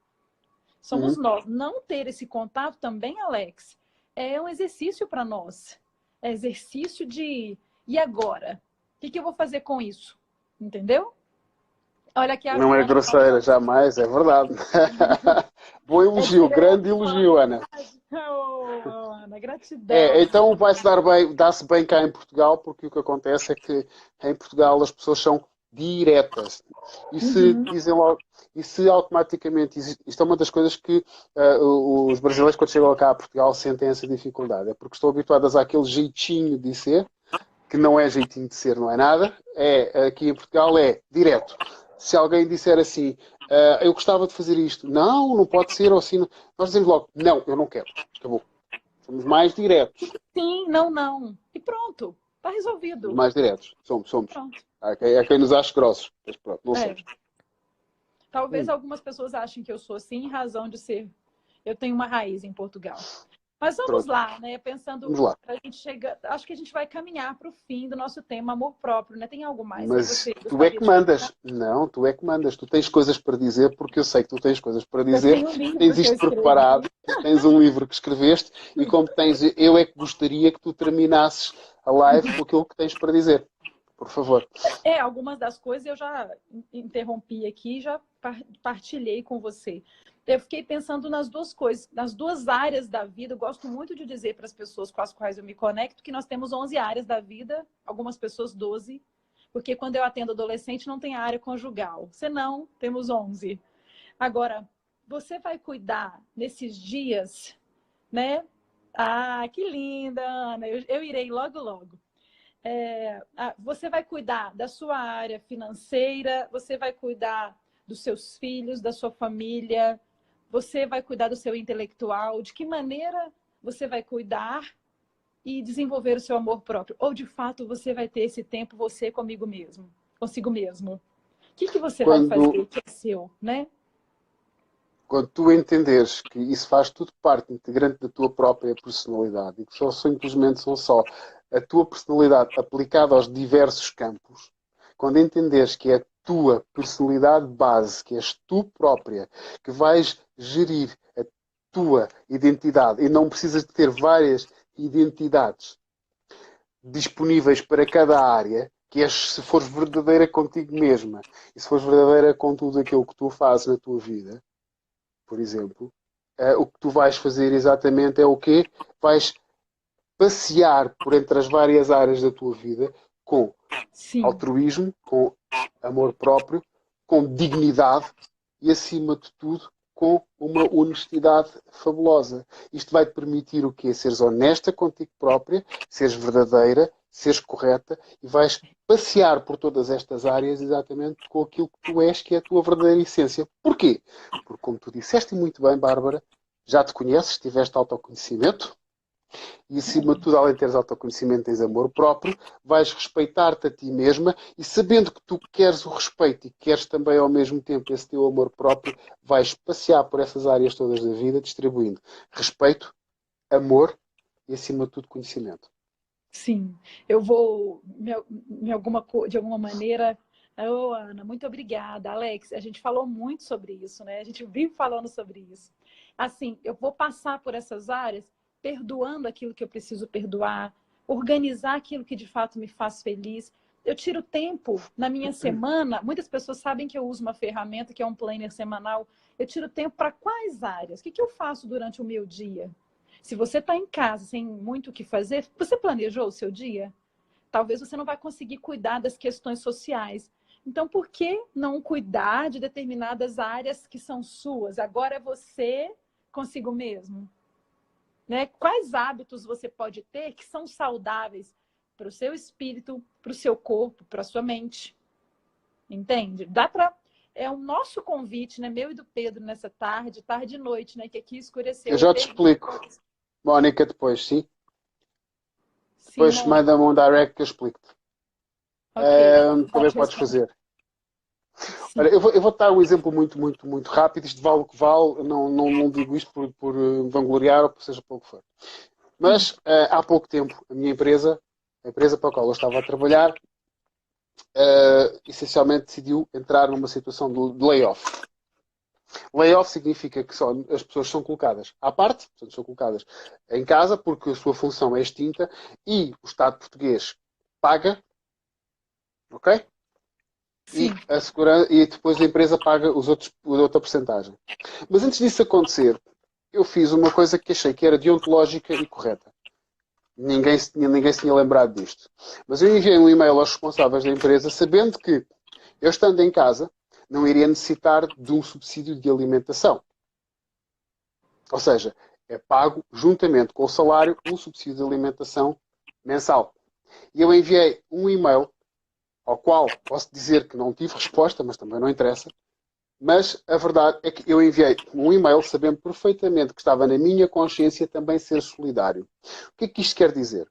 S1: Somos
S2: Uhum.
S1: nós. Não ter esse contato também, Alex, é um exercício para nós. É exercício de e agora? O que eu vou fazer com isso? Entendeu? Olha aqui a
S2: Não é
S1: Joana
S2: grosseira,
S1: falando.
S2: jamais, é verdade. Bom
S1: É
S2: elogio, grande
S1: direto, fala a
S2: elogio, Ana.
S1: verdade. Oh, Ana, gratidão.
S2: É, então vai-se dar bem, dá-se bem cá em Portugal, porque o que acontece é que em Portugal as pessoas são diretas. E se
S1: Uhum.
S2: dizem logo, e se automaticamente, isto é uma das coisas que os brasileiros quando chegam cá a Portugal sentem essa dificuldade. É porque estão habituadas àquele jeitinho de ser, que não é jeitinho de ser, não é nada. É, aqui em Portugal é direto. Se alguém disser assim, eu gostava de fazer isto, não, não pode ser, ou assim, nós dizemos logo, não, eu não quero. Acabou. Somos mais diretos.
S1: Sim, não, não. E pronto, está
S2: Somos
S1: resolvido.
S2: mais diretos. Somos.
S1: Pronto.
S2: Há quem nos ache grossos. Mas pronto, não
S1: É.
S2: somos.
S1: Talvez
S2: Hum,
S1: algumas pessoas achem que eu sou assim em razão de ser. Eu tenho uma raiz em Portugal. Mas vamos
S2: pronto.
S1: lá, né? Pensando
S2: Vamos lá.
S1: para a gente chegar. Acho que a gente vai caminhar para o fim do nosso tema amor próprio, né? Tem algo mais que
S2: Mas
S1: você
S2: tu é
S1: gostaria
S2: que
S1: de colocar?
S2: mandas. Não, tu é que mandas. Tu tens coisas para dizer, porque eu sei que tu tens coisas para
S1: Eu
S2: dizer.
S1: tenho um
S2: Tu tens
S1: livro que eu
S2: isto
S1: escrevi.
S2: preparado. Tu tens um livro que escreveste. E como tens, eu é que gostaria que tu terminasses a live com aquilo que tens para dizer. Por favor.
S1: Algumas das coisas eu já interrompi aqui, já partilhei com você. Eu fiquei pensando nas duas coisas, nas duas áreas da vida. Eu gosto muito de dizer para as pessoas com as quais eu me conecto que nós temos 11 áreas da vida, algumas pessoas 12, porque quando eu atendo adolescente não tem área conjugal. Senão, temos 11. Agora, você vai cuidar nesses dias, né? Ah, que linda, Ana. Eu irei logo, logo. Você vai cuidar da sua área financeira, você vai cuidar dos seus filhos, da sua família, você vai cuidar do seu intelectual. De que maneira você vai cuidar e desenvolver o seu amor próprio? Ou de fato você vai ter esse tempo você comigo mesmo, consigo mesmo? O que você vai
S2: Quando,
S1: fazer que é seu, né?
S2: quando tu entenderes que isso faz tudo parte integrante da tua própria personalidade e que simplesmente são só a tua personalidade aplicada aos diversos campos, quando entenderes que é a tua personalidade base, que és tu própria, que vais gerir a tua identidade e não precisas de ter várias identidades disponíveis para cada área, que és se fores verdadeira contigo mesma e se fores verdadeira com tudo aquilo que tu fazes na tua vida, por exemplo, o que tu vais fazer exatamente é o quê? Vais passear por entre as várias áreas da tua vida com
S1: Sim,
S2: altruísmo, com amor próprio, com dignidade e, acima de tudo, com uma honestidade fabulosa. Isto vai-te permitir o quê? Seres honesta contigo própria, seres verdadeira, seres correta e vais passear por todas estas áreas exatamente com aquilo que tu és, que é a tua verdadeira essência. Porquê? Porque, como tu disseste muito bem, Bárbara, já te conheces, tiveste autoconhecimento, e, acima de tudo, além de teres autoconhecimento, tens amor próprio, vais respeitar-te a ti mesma e, sabendo que tu queres o respeito e queres também, ao mesmo tempo, esse teu amor próprio, vais passear por essas áreas todas da vida, distribuindo respeito, amor e, acima de tudo, conhecimento.
S1: sim. Eu vou, de alguma maneira, Ô, Ana, muito obrigada. Alex, a gente falou muito sobre isso, né? A gente vive falando sobre isso. Assim, eu vou passar por essas áreas perdoando aquilo que eu preciso perdoar, organizar aquilo que de fato me faz feliz. Eu tiro tempo na minha semana. Muitas pessoas sabem que eu uso uma ferramenta que é um planner semanal. Eu tiro tempo para quais áreas? O que eu faço durante o meu dia? Se você está em casa sem muito o que fazer, você planejou o seu dia? Talvez você não vai conseguir cuidar das questões sociais. Então, por que não cuidar de determinadas áreas que são suas? Agora é você consigo mesmo. Né? Quais hábitos você pode ter que são saudáveis para o seu espírito, para o seu corpo, para a sua mente? Entende? Dá para... É o nosso convite, né? Meu e do Pedro, nessa tarde, tarde e noite, né? Que aqui escureceu.
S2: Eu já te explico, Mónica, depois, sim?
S1: Sim,
S2: Depois
S1: Mônica.
S2: manda-me um direct que eu explico-te.
S1: Ok.
S2: Como é
S1: Pode
S2: que podes
S1: responder.
S2: fazer?
S1: Sim.
S2: Olha, eu vou dar um exemplo muito, muito, muito rápido. Isto vale o que vale. Não digo isto por vangloriar ou por seja pouco for. Mas há pouco tempo, a empresa para a qual eu estava a trabalhar, essencialmente decidiu entrar numa situação de layoff. Layoff significa que só as pessoas são colocadas à parte, portanto, são colocadas em casa porque a sua função é extinta e o Estado português paga, ok?
S1: Sim.
S2: E depois a empresa paga os outros, a outra porcentagem. Mas antes disso acontecer, eu fiz uma coisa que achei que era deontológica e correta. Ninguém se tinha lembrado disto. Mas eu enviei um e-mail aos responsáveis da empresa sabendo que eu estando em casa não iria necessitar de um subsídio de alimentação. Ou seja, é pago juntamente com o salário um subsídio de alimentação mensal. E eu enviei um e-mail ao qual posso dizer que não tive resposta, mas também não interessa. Mas a verdade é que eu enviei um e-mail sabendo perfeitamente que estava na minha consciência também ser solidário. O que é que isto quer dizer?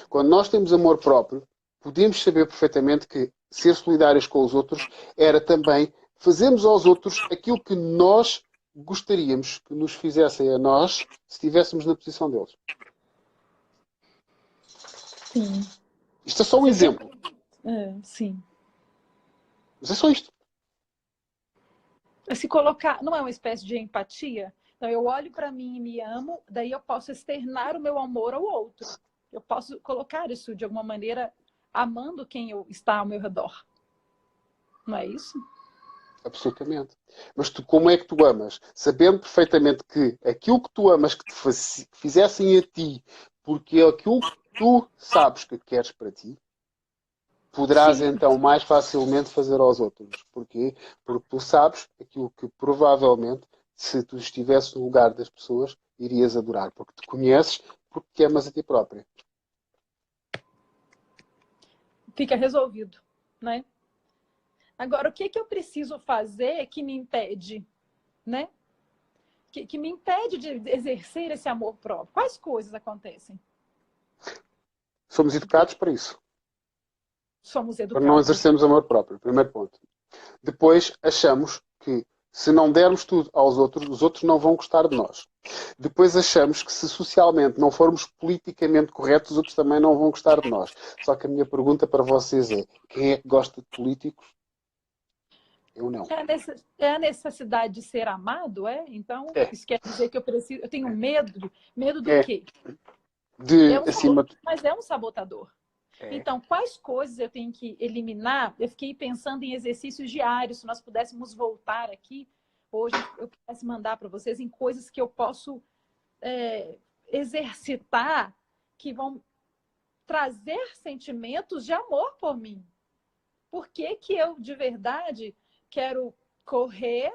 S2: Quando nós temos amor próprio, podemos saber perfeitamente que ser solidários com os outros era também fazermos aos outros aquilo que nós gostaríamos que nos fizessem a nós se estivéssemos na posição deles.
S1: Sim.
S2: Isto é só um
S1: Você tem...
S2: exemplo.
S1: sim.
S2: Mas é só isto.
S1: Se colocar, não é uma espécie de empatia? Então, eu olho para mim e me amo, daí eu posso externar o meu amor ao outro. Eu posso colocar isso de alguma maneira, amando quem está ao meu redor. Não é isso?
S2: Absolutamente. Mas tu, como é que tu amas? Sabendo perfeitamente que aquilo que tu amas que te fizessem a ti, porque é aquilo que tu sabes que queres para ti, poderás
S1: Sim.
S2: então mais facilmente fazer aos outros. Porquê? Porque tu sabes aquilo que provavelmente, se tu estivesses no lugar das pessoas, irias adorar. Porque te conheces, porque te amas a ti própria.
S1: Fica resolvido, né? Agora, o que eu preciso fazer que me impede, né? Que me impede de exercer esse amor próprio? Quais coisas acontecem?
S2: Somos educados para isso.
S1: Somos
S2: Para não
S1: educados.
S2: exercermos amor próprio. Primeiro ponto. Depois, achamos que se não dermos tudo aos outros, os outros não vão gostar de nós. Depois achamos que se socialmente não formos politicamente corretos, os outros também não vão gostar de nós. Só que a minha pergunta para vocês é: quem é que gosta de políticos? Eu não.
S1: É a necessidade de ser amado, é? Então,
S2: É.
S1: isso quer dizer que eu tenho medo. Medo do
S2: É.
S1: quê? É
S2: De
S1: um
S2: acima
S1: sabotador,
S2: de...
S1: mas é um sabotador.
S2: É.
S1: Então, quais coisas eu tenho que eliminar? Eu fiquei pensando em exercícios diários. Se nós pudéssemos voltar aqui, hoje eu pudesse mandar para vocês em coisas que eu posso exercitar que vão trazer sentimentos de amor por mim. Por que que eu, de verdade, quero correr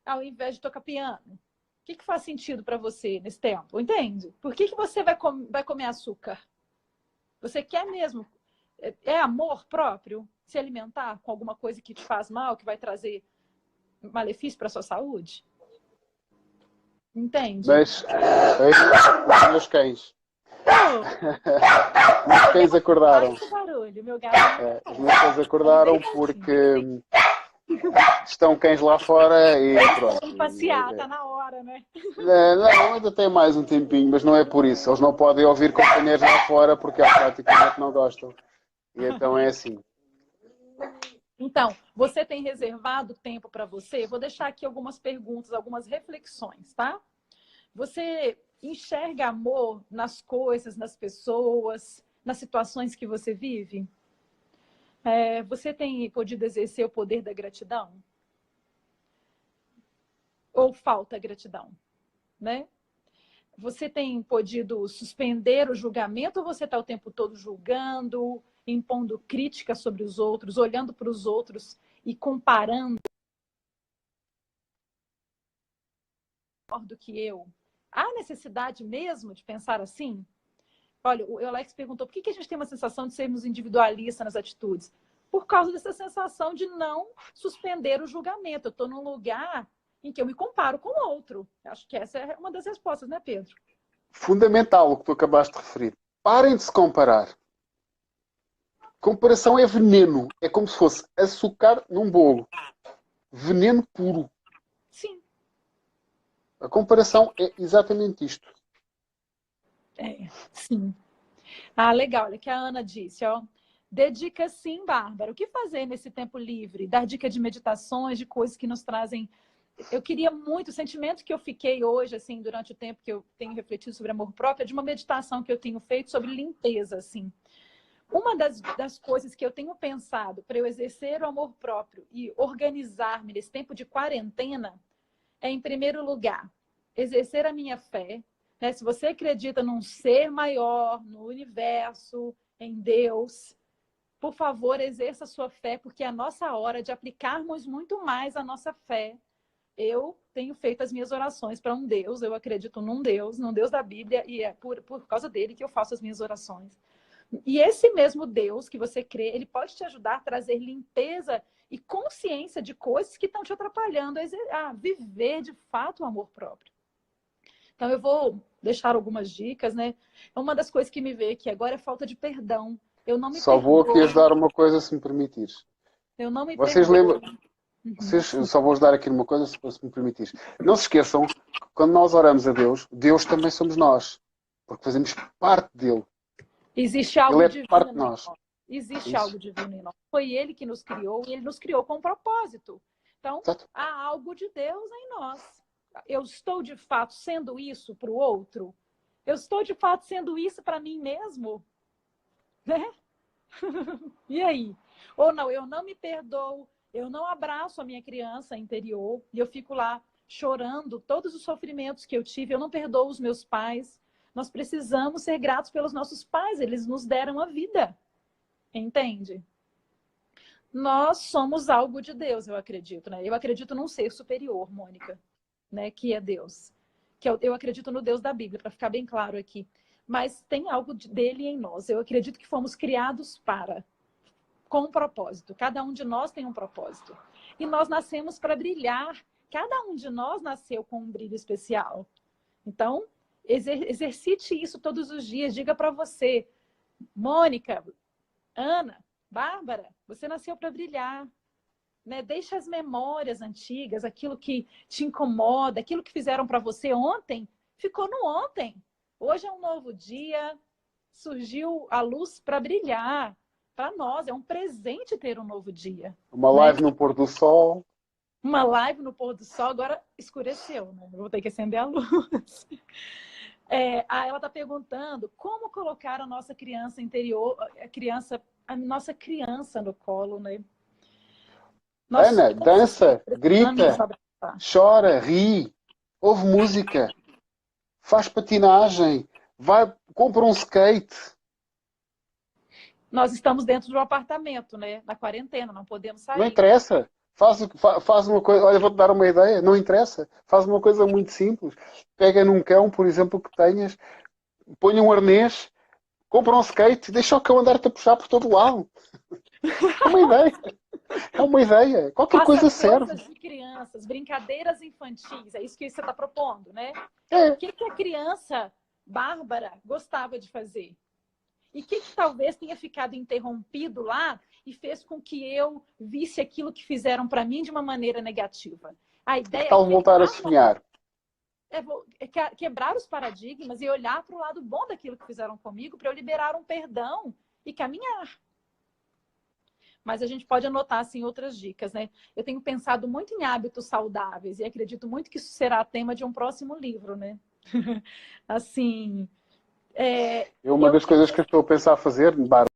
S1: ao invés de tocar piano? O que faz sentido para você nesse tempo? Entende? Por que você vai comer açúcar? Você quer mesmo? É amor próprio? Se alimentar com alguma coisa que te faz mal, que vai trazer malefício para a sua saúde? Entende?
S2: Mas os meus cães.
S1: Oh,
S2: Os cães acordaram.
S1: faz barulho, meu gato.
S2: Os meus cães acordaram porque estão cães lá fora e pronto.
S1: Vamos passear, tá na hora, né?
S2: Não, ainda tem mais um tempinho, mas não é por isso. Eles não podem ouvir companheiros lá fora porque eles praticamente não gostam. E então é assim.
S1: Então, você tem reservado tempo para você? Vou deixar aqui algumas perguntas, algumas reflexões, tá? Você enxerga amor nas coisas, nas pessoas, nas situações que você vive? Você tem podido exercer o poder da gratidão? Ou falta gratidão, né? Você tem podido suspender o julgamento ou você está o tempo todo julgando, impondo críticas sobre os outros, olhando para os outros e comparando do que eu? Há necessidade mesmo de pensar assim? Olha, o Alex perguntou por que a gente tem uma sensação de sermos individualistas nas atitudes? Por causa dessa sensação de não suspender o julgamento. Eu estou num lugar em que eu me comparo com o outro. Acho que essa é uma das respostas, né, Pedro?
S2: Fundamental o que tu acabaste de referir. Parem de se comparar. Comparação é veneno. É como se fosse açúcar num bolo. Veneno puro.
S1: Sim.
S2: A comparação é exatamente isto.
S1: Sim. Ah, legal. Olha que a Ana disse, ó. Dedica sim, Bárbara. O que fazer nesse tempo livre? Dar dica de meditações, de coisas que nos trazem. Eu queria muito, o sentimento que eu fiquei hoje, assim, durante o tempo que eu tenho refletido sobre amor próprio, é de uma meditação que eu tenho feito sobre limpeza, assim. Uma das coisas que eu tenho pensado para eu exercer o amor próprio e organizar-me nesse tempo de quarentena é, em primeiro lugar, exercer a minha fé. Né? Se você acredita num ser maior, no universo, em Deus, por favor, exerça a sua fé, porque é a nossa hora de aplicarmos muito mais a nossa fé. Eu tenho feito as minhas orações para um Deus, eu acredito num Deus da Bíblia, e é por causa dele que eu faço as minhas orações. E esse mesmo Deus que você crê, ele pode te ajudar a trazer limpeza e consciência de coisas que estão te atrapalhando a viver de fato o amor próprio. Então eu vou deixar algumas dicas, né? Uma das coisas que me veio aqui agora é falta de perdão. Eu não me
S2: Só vou aqui
S1: perdoo.
S2: ajudar uma coisa, se me permitires.
S1: Eu não me
S2: Vocês
S1: perdoo.
S2: lembram? Só vou ajudar aqui numa coisa, se me permitires. Não se esqueçam que quando nós oramos a Deus, Deus também somos nós. Porque fazemos parte dele.
S1: Existe
S2: Ele
S1: algo
S2: é parte de
S1: divino em
S2: nós.
S1: nós. Existe
S2: Isso.
S1: algo divino em nós. Foi ele que nos criou e ele nos criou com um propósito. Então,
S2: Exato.
S1: há algo de Deus em nós. Eu estou de fato sendo isso para o outro? Eu estou de fato sendo isso para mim mesmo? Né? E aí? Ou não, eu não me perdoo, eu não abraço a minha criança interior e eu fico lá chorando todos os sofrimentos que eu tive, eu não perdoo os meus pais. Nós precisamos ser gratos pelos nossos pais, eles nos deram a vida. Entende? Nós somos algo de Deus, eu acredito, né? Eu acredito num ser superior, Mônica, né? Que é Deus. Eu acredito no Deus da Bíblia, para ficar bem claro aqui. Mas tem algo dele em nós. Eu acredito que fomos criados com um propósito. Cada um de nós tem um propósito. E nós nascemos para brilhar. Cada um de nós nasceu com um brilho especial. Então, exercite isso todos os dias. Diga para você, Mônica, Ana, Bárbara, você nasceu para brilhar. Né? Deixa as memórias antigas, aquilo que te incomoda, aquilo que fizeram para você ontem, ficou no ontem. Hoje é um novo dia, surgiu a luz para brilhar. Para nós, é um presente ter um novo dia.
S2: Uma
S1: Né?
S2: live no pôr do sol.
S1: Uma live no pôr do sol, agora escureceu, né? Eu vou ter que acender a luz. Ela está perguntando como colocar a nossa criança interior, a nossa criança no colo, né? Nós
S2: Ana, dança,
S1: precisamos
S2: grita,
S1: abraçar.
S2: chora, ri, ouve música, faz patinagem, vai, compra um skate.
S1: Nós estamos dentro de um apartamento, né? Na quarentena, não podemos
S2: Não
S1: sair.
S2: interessa. Faz uma coisa. Olha, vou-te dar uma ideia. Não interessa. Faz uma coisa muito simples. Pega num cão, por exemplo, que tenhas, põe um arnês, compra um skate, deixa o cão andar-te a puxar por todo lado. É uma ideia. É uma ideia. Qualquer
S1: Faça
S2: coisa serve.
S1: coisas de crianças, brincadeiras infantis. É isso que você está propondo, né? O
S2: É.
S1: que a criança Bárbara gostava de fazer? E o que talvez tenha ficado interrompido lá e fez com que eu visse aquilo que fizeram para mim de uma maneira negativa? A
S2: E que
S1: ideia
S2: tal voltar a sonhar?
S1: quebrar os paradigmas e olhar para o lado bom daquilo que fizeram comigo para eu liberar um perdão e caminhar. mas a gente pode anotar assim outras dicas, né? Eu tenho pensado muito em hábitos saudáveis e acredito muito que isso será tema de um próximo livro, né? Assim,
S2: É uma das coisas que eu estou a pensar fazer,